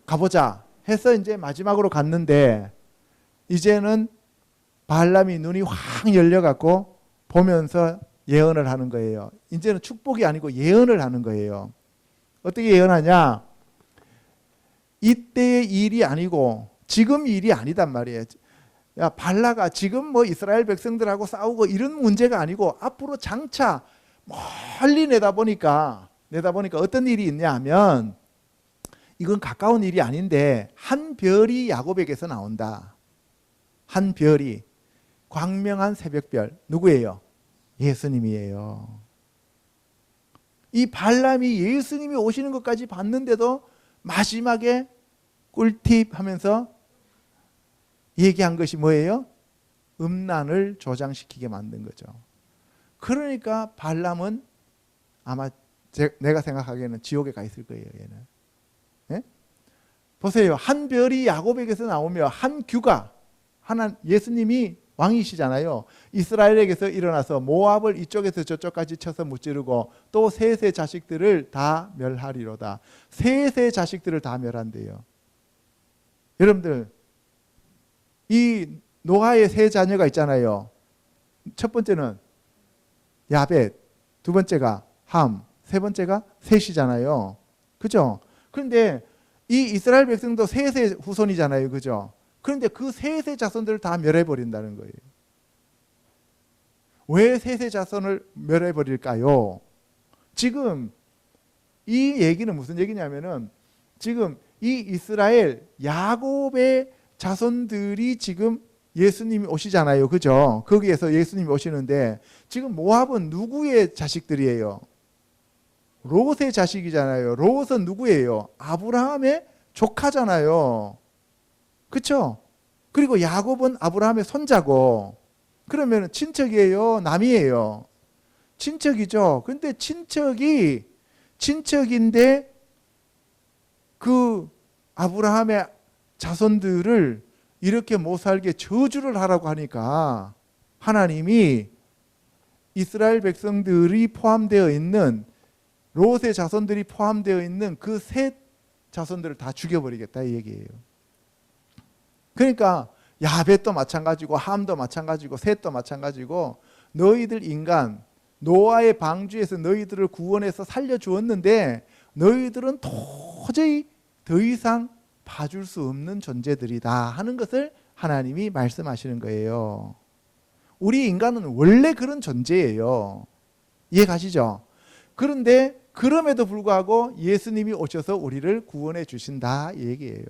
Speaker 1: 가보자 해서 이제 마지막으로 갔는데, 이제는 발람이 눈이 확 열려갖고 보면서 예언을 하는 거예요. 이제는 축복이 아니고 예언을 하는 거예요. 어떻게 예언하냐? 이때의 일이 아니고 지금 일이 아니단 말이에요. 야, 발라가 지금 뭐 이스라엘 백성들하고 싸우고 이런 문제가 아니고 앞으로 장차 멀리 내다보니까 어떤 일이 있냐 하면, 이건 가까운 일이 아닌데 한 별이 야곱에게서 나온다. 한 별이, 광명한 새벽별. 누구예요? 예수님이에요. 이 발람이 예수님이 오시는 것까지 봤는데도 마지막에 꿀팁 하면서 얘기한 것이 뭐예요? 음란을 조장시키게 만든 거죠. 그러니까 발람은 아마 내가 생각하기에는 지옥에 가 있을 거예요, 얘는. 예? 보세요. 한 별이 야곱에게서 나오며 한 규가, 예수님이 왕이시잖아요. 이스라엘에게서 일어나서 모압을 이쪽에서 저쪽까지 쳐서 무찌르고 또 셋의 자식들을 다 멸하리로다. 셋의 자식들을 다 멸한대요. 여러분들, 이 노아의 세 자녀가 있잖아요. 첫 번째는 야벳, 두 번째가 함, 세 번째가 셋이잖아요. 그죠? 그런데 이 이스라엘 백성도 셋의 후손이잖아요. 그죠? 그런데 그 셋의 자손들을 다 멸해버린다는 거예요. 왜 셋의 자손을 멸해버릴까요? 지금 이 얘기는 무슨 얘기냐면은 지금 이 이스라엘 야곱의 자손들이 지금 예수님이 오시잖아요. 그죠? 거기에서 예수님이 오시는데 지금 모압은 누구의 자식들이에요? 롯의 자식이잖아요. 롯은 누구예요? 아브라함의 조카잖아요. 그렇죠? 그리고 야곱은 아브라함의 손자고, 그러면 친척이에요? 남이에요? 친척이죠. 근데 친척인데 그 아브라함의 자손들을 이렇게 못 살게 저주를 하라고 하니까 하나님이 이스라엘 백성들이 포함되어 있는 롯의 자손들이 포함되어 있는 그 셋 자손들을 다 죽여버리겠다 이 얘기예요. 그러니까 야벳도 마찬가지고 함도 마찬가지고 셋도 마찬가지고 너희들 인간 노아의 방주에서 너희들을 구원해서 살려주었는데 너희들은 도저히 더 이상 봐줄 수 없는 존재들이다 하는 것을 하나님이 말씀하시는 거예요. 우리 인간은 원래 그런 존재예요. 이해 가시죠? 그런데 그럼에도 불구하고 예수님이 오셔서 우리를 구원해 주신다 이 얘기예요.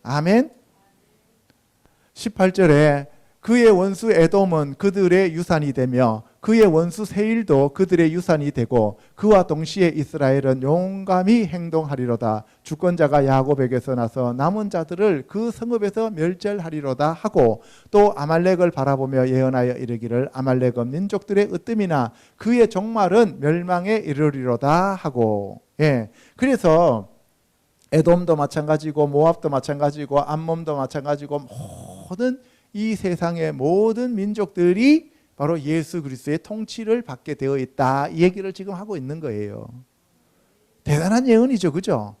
Speaker 1: 아멘. 18절에 그의 원수 에돔은 그들의 유산이 되며 그의 원수 세일도 그들의 유산이 되고 그와 동시에 이스라엘은 용감히 행동하리로다. 주권자가 야곱에게서 나서 남은 자들을 그 성읍에서 멸절하리로다 하고 또 아말렉을 바라보며 예언하여 이르기를 아말렉은 민족들의 으뜸이나 그의 종말은 멸망에 이르리로다 하고. 그래서 에돔도 마찬가지고 모압도 마찬가지고 암몬도 마찬가지고 모든 이 세상의 모든 민족들이 바로 예수 그리스도의 통치를 받게 되어 있다 이 얘기를 지금 하고 있는 거예요. 대단한 예언이죠. 그죠?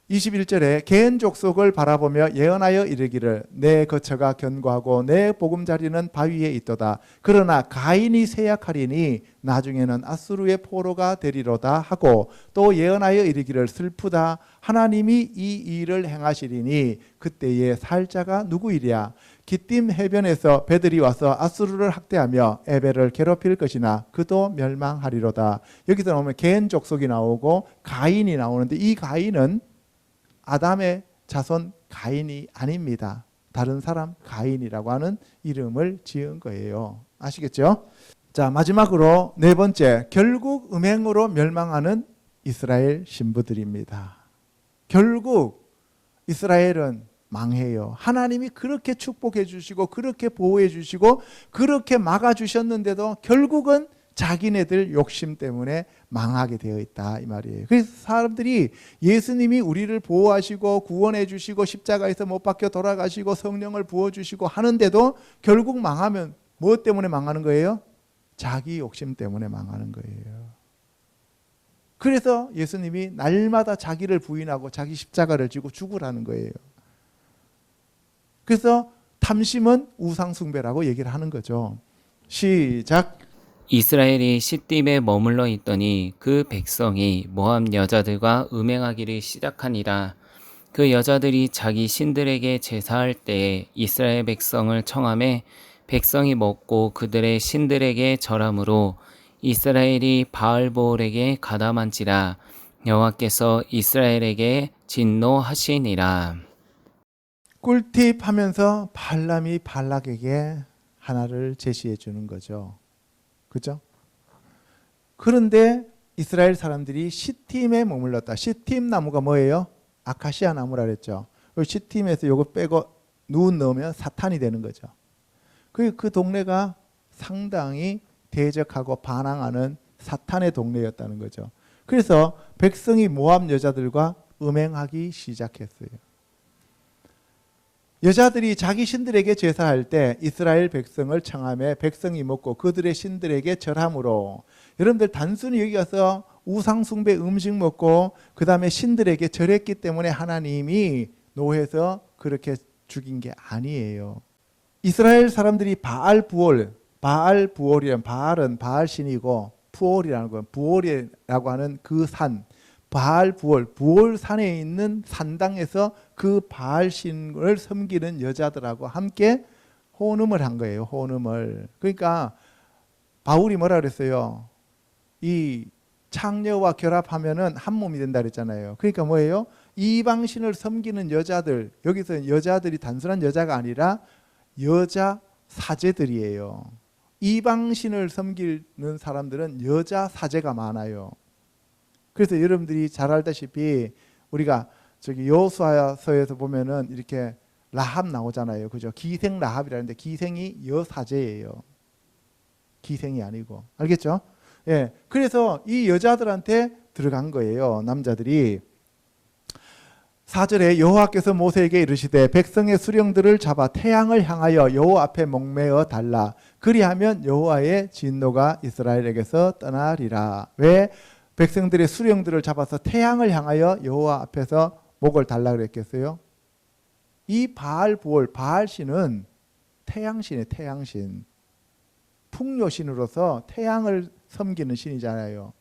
Speaker 1: 21절에 개인 족속을 바라보며 예언하여 이르기를 내 거처가 견고하고 내 보금자리는 바위에 있도다. 그러나 가인이 쇠약하리니 나중에는 아수르의 포로가 되리로다 하고 또 예언하여 이르기를 슬프다. 하나님이 이 일을 행하시리니 그때에 살 자가 누구이랴. 기띔 해변에서 배들이 와서 아수르를 학대하며 에벨을 괴롭힐 것이나 그도 멸망하리로다. 여기서 나오면 개인 족속이 나오고 가인이 나오는데 이 가인은 아담의 자손 가인이 아닙니다. 다른 사람 가인이라고 하는 이름을 지은 거예요. 아시겠죠? 자, 마지막으로 네 번째, 결국 음행으로 멸망하는 이스라엘 신부들입니다. 결국 이스라엘은 망해요. 하나님이 그렇게 축복해 주시고 그렇게 보호해 주시고 그렇게 막아 주셨는데도 결국은 자기네들 욕심 때문에 망하게 되어 있다 이 말이에요. 그래서 사람들이 예수님이 우리를 보호하시고 구원해 주시고 십자가에서 못 박혀 돌아가시고 성령을 부어 주시고 하는데도 결국 망하면 무엇 때문에 망하는 거예요? 자기 욕심 때문에 망하는 거예요. 그래서 예수님이 날마다 자기를 부인하고 자기 십자가를 지고 죽으라는 거예요. 그래서 탐심은 우상숭배라고 얘기를 하는 거죠. 시작.
Speaker 2: 이스라엘이 시딤에 머물러 있더니 그 백성이 모압 여자들과 음행하기를 시작하니라. 그 여자들이 자기 신들에게 제사할 때에 이스라엘 백성을 청하매 백성이 먹고 그들의 신들에게 절함으로 이스라엘이 바알보올에게 가담한지라. 여호와께서 이스라엘에게 진노하시니라.
Speaker 1: 꿀팁 하면서 발람이 발락에게 하나를 제시해 주는 거죠. 그죠? 그런데 이스라엘 사람들이 시팀에 머물렀다. 시팀 나무가 뭐예요? 아카시아 나무라 그랬죠. 시팀에서 이거 빼고 누운 넣으면 사탄이 되는 거죠. 그 동네가 상당히 대적하고 반항하는 사탄의 동네였다는 거죠. 그래서 백성이 모압 여자들과 음행하기 시작했어요. 여자들이 자기 신들에게 제사할 때 이스라엘 백성을 청함에 백성이 먹고 그들의 신들에게 절함으로, 여러분들 단순히 여기 가서 우상숭배 음식 먹고 그 다음에 신들에게 절했기 때문에 하나님이 노해서 그렇게 죽인 게 아니에요. 이스라엘 사람들이 바알부올이란, 바알은 바알 신이고 부올이라는 건 부올이라고 하는 그 산, 바알부올, 부올 산에 있는 산당에서 그 바알 신을 섬기는 여자들하고 함께 혼음을 한 거예요. 혼음을. 그러니까 바울이 뭐라 그랬어요? 이 창녀와 결합하면은 한 몸이 된다 그랬잖아요. 그러니까 뭐예요? 이방신을 섬기는 여자들, 여기서 여자들이 단순한 여자가 아니라 여자 사제들이에요. 이방신을 섬기는 사람들은 여자 사제가 많아요. 그래서 여러분들이 잘 알다시피 우리가 저기 여호수아서에서 보면은 이렇게 라합 나오잖아요. 그죠? 기생 라합이라는데 기생이 여사제예요. 기생이 아니고. 알겠죠? 예. 그래서 이 여자들한테 들어간 거예요. 남자들이. 4절에 여호와께서 모세에게 이르시되 백성의 수령들을 잡아 태양을 향하여 여호와 앞에 목매어 달라. 그리하면 여호와의 진노가 이스라엘에게서 떠나리라. 왜 백성들의 수령들을 잡아서 태양을 향하여 여호와 앞에서 목을 달라 그랬겠어요? 이 바알부올, 바알신은 태양신이에요. 태양신. 풍요신으로서 태양을 섬기는 신이잖아요.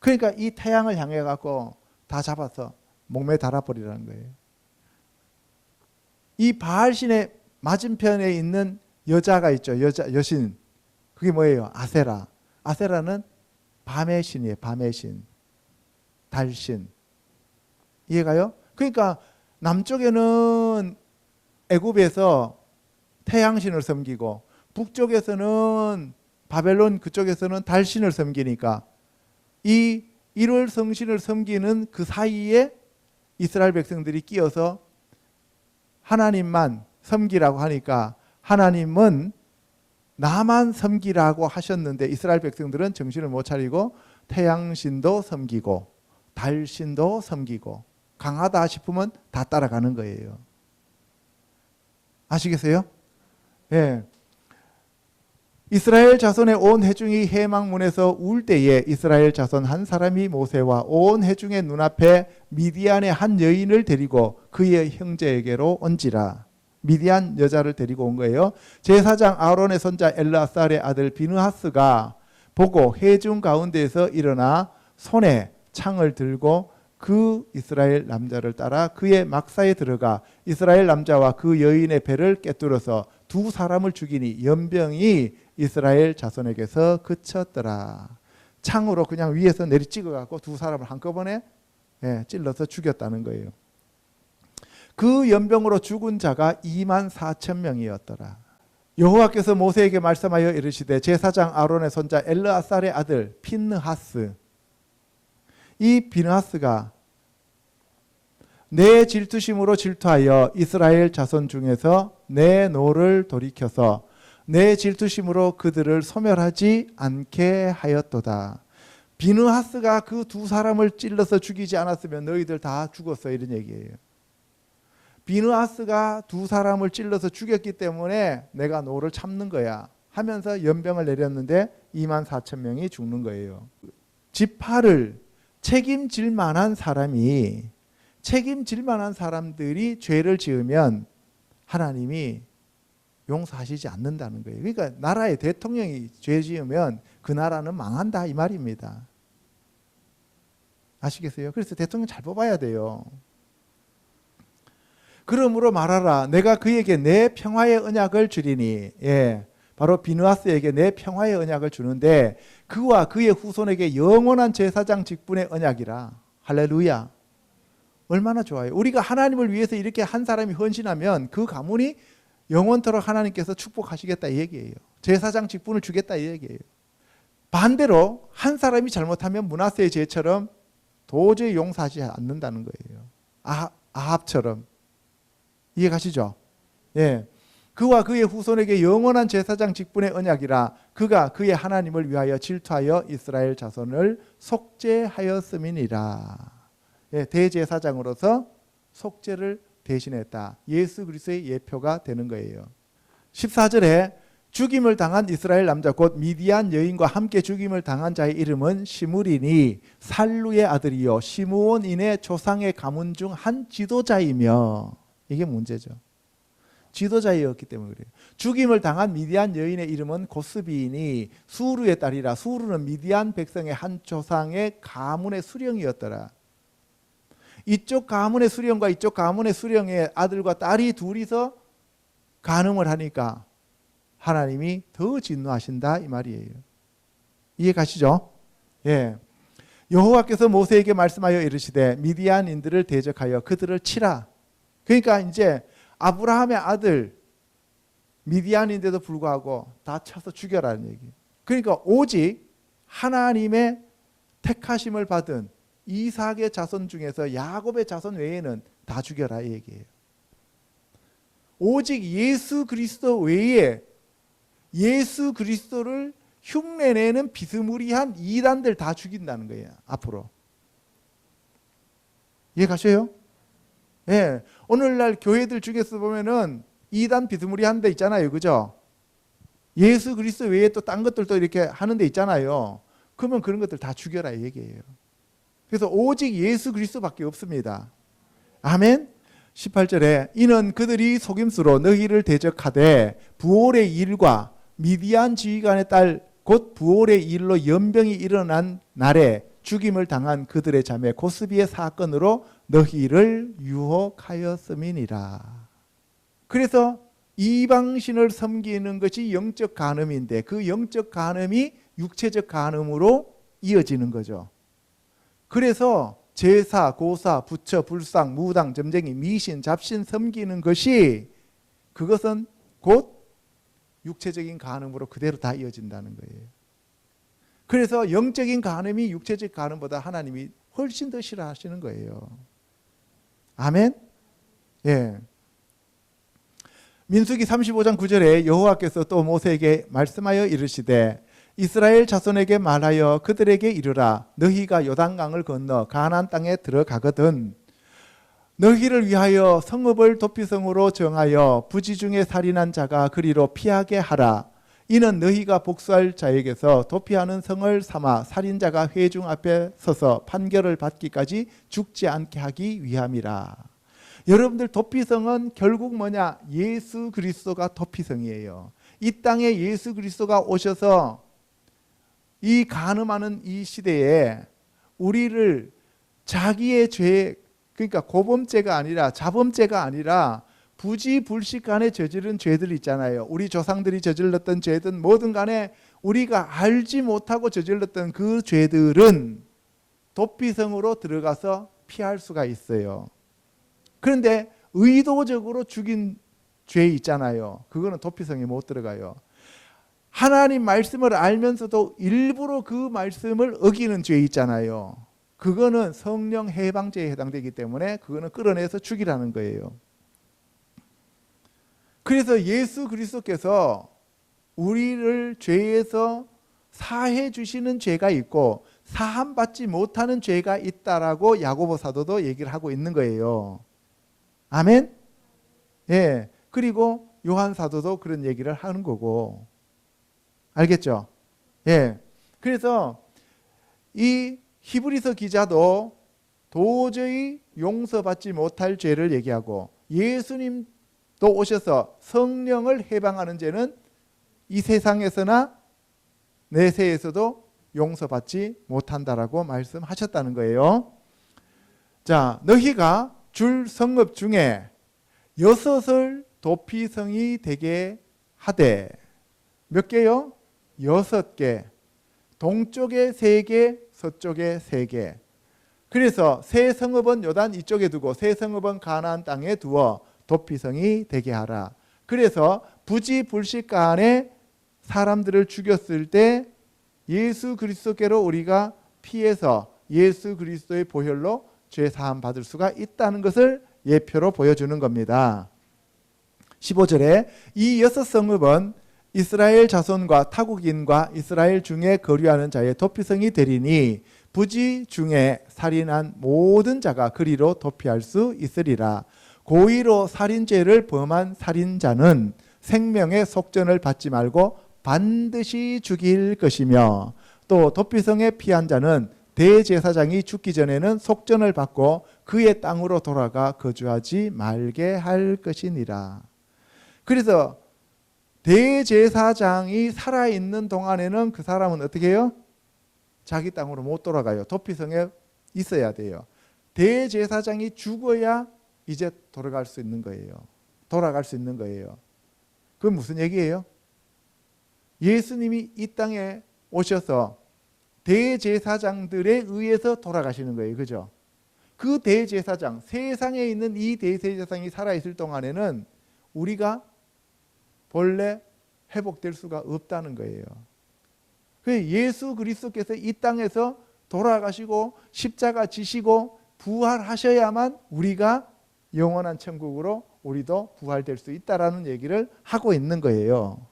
Speaker 1: 그러니까 이 태양을 향해 갖고 다 잡아서 목매에 달아버리라는 거예요. 이 바알신의 맞은편에 있는 여자가 있죠. 여신. 그게 뭐예요? 아세라. 아세라는 밤의 신이에요. 밤의 신. 달신. 이해가요? 그러니까 남쪽에는 애굽에서 태양신을 섬기고 북쪽에서는 바벨론 그쪽에서는 달신을 섬기니까 이 일월 성신을 섬기는 그 사이에 이스라엘 백성들이 끼어서 하나님만 섬기라고 하니까 하나님은 나만 섬기라고 하셨는데 이스라엘 백성들은 정신을 못 차리고 태양신도 섬기고 달신도 섬기고 강하다 싶으면 다 따라가는 거예요. 아시겠어요? 예. 이스라엘 자손의 온 회중이 해망문에서 울 때에 이스라엘 자손 한 사람이 모세와 온 회중의 눈앞에 미디안의 한 여인을 데리고 그의 형제에게로 온지라. 미디안 여자를 데리고 온 거예요. 제사장 아론의 손자 엘르아살의 아들 비느하스가 보고 회중 가운데에서 일어나 손에 창을 들고 그 이스라엘 남자를 따라 그의 막사에 들어가 이스라엘 남자와 그 여인의 배를 꿰뚫어서 두 사람을 죽이니 연병이 이스라엘 자손에게서 그쳤더라. 창으로 그냥 위에서 내리 찍어갖고 두 사람을 한꺼번에 찔러서 죽였다는 거예요. 그 연병으로 죽은 자가 24,000명이었더라. 여호와께서 모세에게 말씀하여 이르시되 제사장 아론의 손자 엘르아살의 아들 핀느하스, 이 비느하스가 내 질투심으로 질투하여 이스라엘 자손 중에서 내 노를 돌이켜서 내 질투심으로 그들을 소멸하지 않게 하였도다. 비느하스가 그 두 사람을 찔러서 죽이지 않았으면 너희들 다 죽었어, 이런 얘기예요. 비느하스가 두 사람을 찔러서 죽였기 때문에 내가 노를 참는 거야 하면서 연병을 내렸는데 24,000명이 죽는 거예요. 지파를 책임질 만한 사람들이 죄를 지으면 하나님이 용서하시지 않는다는 거예요. 그러니까 나라의 대통령이 죄 지으면 그 나라는 망한다 이 말입니다. 아시겠어요? 그래서 대통령 잘 뽑아야 돼요. 그러므로 말하라. 내가 그에게 내 평화의 언약을 주리니, 바로 비느하스에게 내 평화의 언약을 주는데 그와 그의 후손에게 영원한 제사장 직분의 언약이라. 할렐루야. 얼마나 좋아요. 우리가 하나님을 위해서 이렇게 한 사람이 헌신하면 그 가문이 영원토록 하나님께서 축복하시겠다 이 얘기예요. 제사장 직분을 주겠다 이 얘기예요. 반대로 한 사람이 잘못하면 므낫세의 죄처럼 도저히 용서하지 않는다는 거예요. 아합처럼. 이해가시죠? 예. 그와 그의 후손에게 영원한 제사장 직분의 언약이라. 그가 그의 하나님을 위하여 질투하여 이스라엘 자손을 속죄하였음이니라. 대제사장으로서 속죄를 대신했다. 예수 그리스도의 예표가 되는 거예요. 14절에 죽임을 당한 이스라엘 남자 곧 미디안 여인과 함께 죽임을 당한 자의 이름은 시므리니 살루의 아들이요 시므온인의 조상의 가문 중 한 지도자이며, 이게 문제죠. 지도자였기 때문에 그래요. 죽임을 당한 미디안 여인의 이름은 고스비이니 수르의 딸이라. 수르는 미디안 백성의 한 조상의 가문의 수령이었더라. 이쪽 가문의 수령과 이쪽 가문의 수령의 아들과 딸이 둘이서 간음을 하니까 하나님이 더 진노하신다 이 말이에요. 이해 가시죠? 예. 여호와께서 모세에게 말씀하여 이르시되 미디안인들을 대적하여 그들을 치라. 그러니까 이제 아브라함의 아들 미디안인데도 불구하고 다 쳐서 죽여라는 얘기예요. 그러니까 오직 하나님의 택하심을 받은 이삭의 자손 중에서 야곱의 자손 외에는 다 죽여라 이 얘기예요. 오직 예수 그리스도 외에 예수 그리스도를 흉내내는 비스무리한 이단들 다 죽인다는 거예요. 앞으로. 이해 가셔요? 예. 오늘날 교회들 중에서 보면은 이단 비스무리한 데 있잖아요. 그죠? 예수 그리스도 외에 또 딴 것들도 이렇게 하는 데 있잖아요. 그러면 그런 것들 다 죽여라 이 얘기예요. 그래서 오직 예수 그리스도밖에 없습니다. 아멘. 18절에 이는 그들이 속임수로 너희를 대적하되 부올의 일과 미디안 지휘관의 딸 곧 부올의 일로 연병이 일어난 날에 죽임을 당한 그들의 자매 고스비의 사건으로 너희를 유혹하였음이니라. 그래서 이방신을 섬기는 것이 영적 간음인데 그 영적 간음이 육체적 간음으로 이어지는 거죠. 그래서 제사, 고사, 부처, 불상, 무당, 점쟁이, 미신, 잡신 섬기는 것이 그것은 곧 육체적인 간음으로 그대로 다 이어진다는 거예요. 그래서 영적인 간음이 육체적 간음보다 하나님이 훨씬 더 싫어하시는 거예요. 아멘. 예. 민수기 35장 9절에 여호와께서 또 모세에게 말씀하여 이르시되 이스라엘 자손에게 말하여 그들에게 이르라. 너희가 요단강을 건너 가나안 땅에 들어가거든 너희를 위하여 성읍을 도피성으로 정하여 부지 중에 살인한 자가 그리로 피하게 하라. 이는 너희가 복수할 자에게서 도피하는 성을 삼아 살인자가 회중 앞에 서서 판결을 받기까지 죽지 않게 하기 위함이라. 여러분들 도피성은 결국 뭐냐? 예수 그리스도가 도피성이에요. 이 땅에 예수 그리스도가 오셔서 이 간음하는 이 시대에 우리를 자기의 죄, 그러니까 고범죄가 아니라 자범죄가 아니라 부지불식간에 저지른 죄들 있잖아요. 우리 조상들이 저질렀던 죄든 뭐든 간에 우리가 알지 못하고 저질렀던 그 죄들은 도피성으로 들어가서 피할 수가 있어요. 그런데 의도적으로 죽인 죄 있잖아요. 그거는 도피성에 못 들어가요. 하나님 말씀을 알면서도 일부러 그 말씀을 어기는 죄 있잖아요. 그거는 성령 해방죄에 해당되기 때문에 그거는 끌어내서 죽이라는 거예요. 그래서 예수 그리스도께서 우리를 죄에서 사해 주시는 죄가 있고 사함받지 못하는 죄가 있다라고 야고보 사도도 얘기를 하고 있는 거예요. 아멘? 예. 그리고 요한 사도도 그런 얘기를 하는 거고. 알겠죠? 예. 그래서 이 히브리서 기자도 도저히 용서받지 못할 죄를 얘기하고 예수님도 오셔서 성령을 해방하는 죄는 이 세상에서나 내세에서도 용서받지 못한다라고 말씀하셨다는 거예요. 자, 너희가 줄 성읍 중에 6을 도피성이 되게 하되 몇 개요? 6개. 동쪽에 3개, 서쪽에 3개. 그래서 세 성읍은 요단 이쪽에 두고 세 성읍은 가나안 땅에 두어 도피성이 되게 하라. 그래서 부지불식간에 사람들을 죽였을 때 예수 그리스도께로 우리가 피해서 예수 그리스도의 보혈로 죄 사함 받을 수가 있다는 것을 예표로 보여주는 겁니다. 15절에 이 6성읍은 이스라엘 자손과 타국인과 이스라엘 중에 거류하는 자의 도피성이 되리니 부지 중에 살인한 모든 자가 그리로 도피할 수 있으리라. 고의로 살인죄를 범한 살인자는 생명의 속전을 받지 말고 반드시 죽일 것이며, 또 도피성에 피한 자는 대제사장이 죽기 전에는 속전을 받고 그의 땅으로 돌아가 거주하지 말게 할 것이니라. 그래서 대제사장이 살아있는 동안에는 그 사람은 어떻게 해요? 자기 땅으로 못 돌아가요. 도피성에 있어야 돼요. 대제사장이 죽어야 이제 돌아갈 수 있는 거예요. 돌아갈 수 있는 거예요. 그건 무슨 얘기예요? 예수님이 이 땅에 오셔서 대제사장들에 의해서 돌아가시는 거예요. 그죠? 그 대제사장, 세상에 있는 이 대제사장이 살아있을 동안에는 우리가 본래 회복될 수가 없다는 거예요. 예수 그리스도께서 이 땅에서 돌아가시고 십자가 지시고 부활하셔야만 우리가 영원한 천국으로 우리도 부활될 수 있다라는 얘기를 하고 있는 거예요.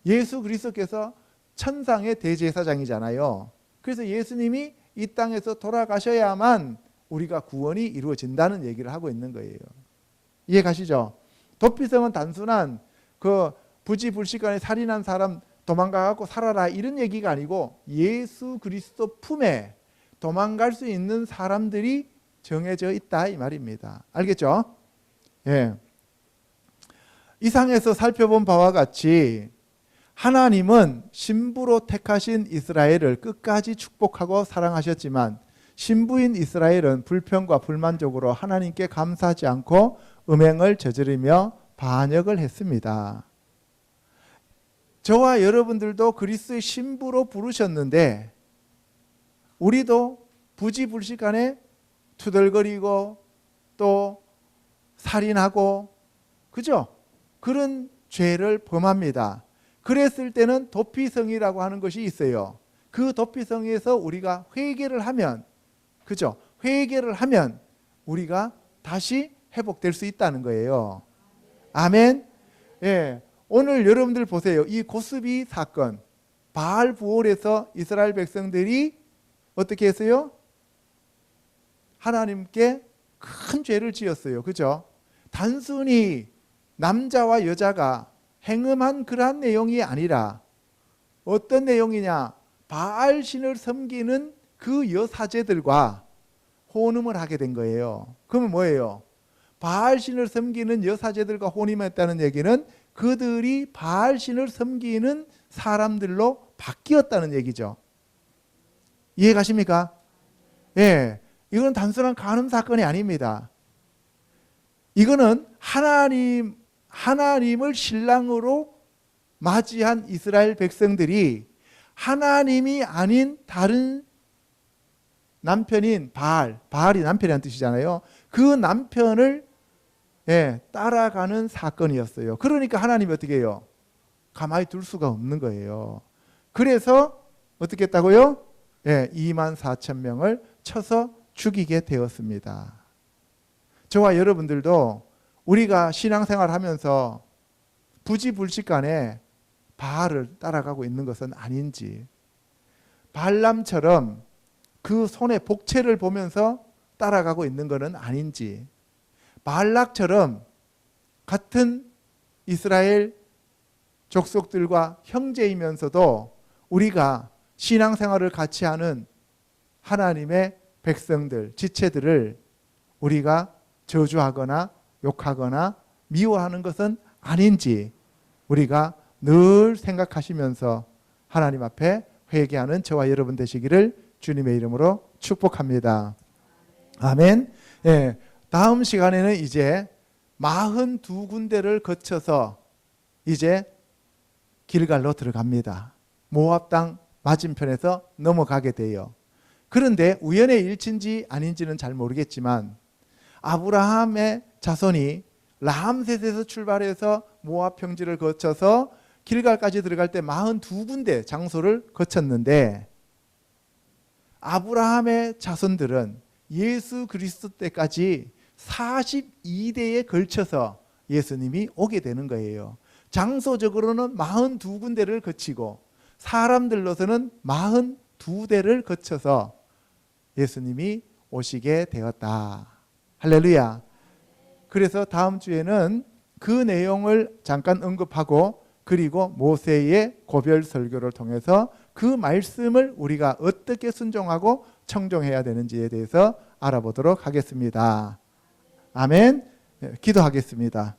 Speaker 1: 예수 그리스도께서 천상의 대제사장이잖아요. 그래서 예수님이 이 땅에서 돌아가셔야만 우리가 구원이 이루어진다는 얘기를 하고 있는 거예요. 이해 가시죠? 도피성은 단순한 그 부지불식간에 살인한 사람 도망가갖고 살아라 이런 얘기가 아니고, 예수 그리스도 품에 도망갈 수 있는 사람들이 정해져 있다 이 말입니다. 알겠죠? 예. 이상에서 살펴본 바와 같이 하나님은 신부로 택하신 이스라엘을 끝까지 축복하고 사랑하셨지만, 신부인 이스라엘은 불평과 불만족으로 하나님께 감사하지 않고 음행을 저지르며 반역을 했습니다. 저와 여러분들도 그리스도의 신부로 부르셨는데 우리도 부지불식간에 투덜거리고 또 살인하고, 그죠? 그런 죄를 범합니다. 그랬을 때는 도피성이라고 하는 것이 있어요. 그 도피성에서 우리가 회개를 하면, 그죠? 회개를 하면 우리가 다시 회복될 수 있다는 거예요. 아멘. 예. 오늘 여러분들 보세요. 이 고스비 사건, 바알 부올에서 이스라엘 백성들이 어떻게 했어요? 하나님께 큰 죄를 지었어요. 그죠? 단순히 남자와 여자가 행음한 그러한 내용이 아니라 어떤 내용이냐? 바알 신을 섬기는 그 여사제들과 혼음을 하게 된 거예요. 그러면 뭐예요? 바알 신을 섬기는 여사제들과 혼인했다는 얘기는 그들이 바알 신을 섬기는 사람들로 바뀌었다는 얘기죠. 이해 가십니까? 예, 이건 단순한 간음 사건이 아닙니다. 이거는 하나님을 신랑으로 맞이한 이스라엘 백성들이 하나님이 아닌 다른 남편인 바알이 남편이라는 뜻이잖아요. 그 남편을 따라가는 사건이었어요. 그러니까 하나님이 어떻게 해요? 가만히 둘 수가 없는 거예요. 그래서 어떻게 했다고요? 24,000명을 쳐서 죽이게 되었습니다. 저와 여러분들도 우리가 신앙생활 하면서 부지불식간에 바알을 따라가고 있는 것은 아닌지, 발람처럼 그 손에 복채를 보면서 따라가고 있는 것은 아닌지, 발락처럼 같은 이스라엘 족속들과 형제이면서도 우리가 신앙생활을 같이 하는 하나님의 백성들, 지체들을 우리가 저주하거나 욕하거나 미워하는 것은 아닌지 우리가 늘 생각하시면서 하나님 앞에 회개하는 저와 여러분 되시기를 주님의 이름으로 축복합니다. 아멘. 예, 다음 시간에는 이제 42군데를 거쳐서 이제 길갈로 들어갑니다. 모압 땅 맞은편에서 넘어가게 돼요. 그런데 우연의 일치인지 아닌지는 잘 모르겠지만 아브라함의 자손이 람셋에서 출발해서 모압 평지를 거쳐서 길갈까지 들어갈 때 42군데 장소를 거쳤는데, 아브라함의 자손들은 예수 그리스도 때까지 42대에 걸쳐서 예수님이 오게 되는 거예요. 장소적으로는 42군데를 거치고 사람들로서는 42대를 거쳐서 예수님이 오시게 되었다. 할렐루야. 그래서 다음 주에는 그 내용을 잠깐 언급하고 그리고 모세의 고별 설교를 통해서 그 말씀을 우리가 어떻게 순종하고 청종해야 되는지에 대해서 알아보도록 하겠습니다. 아멘. 기도하겠습니다.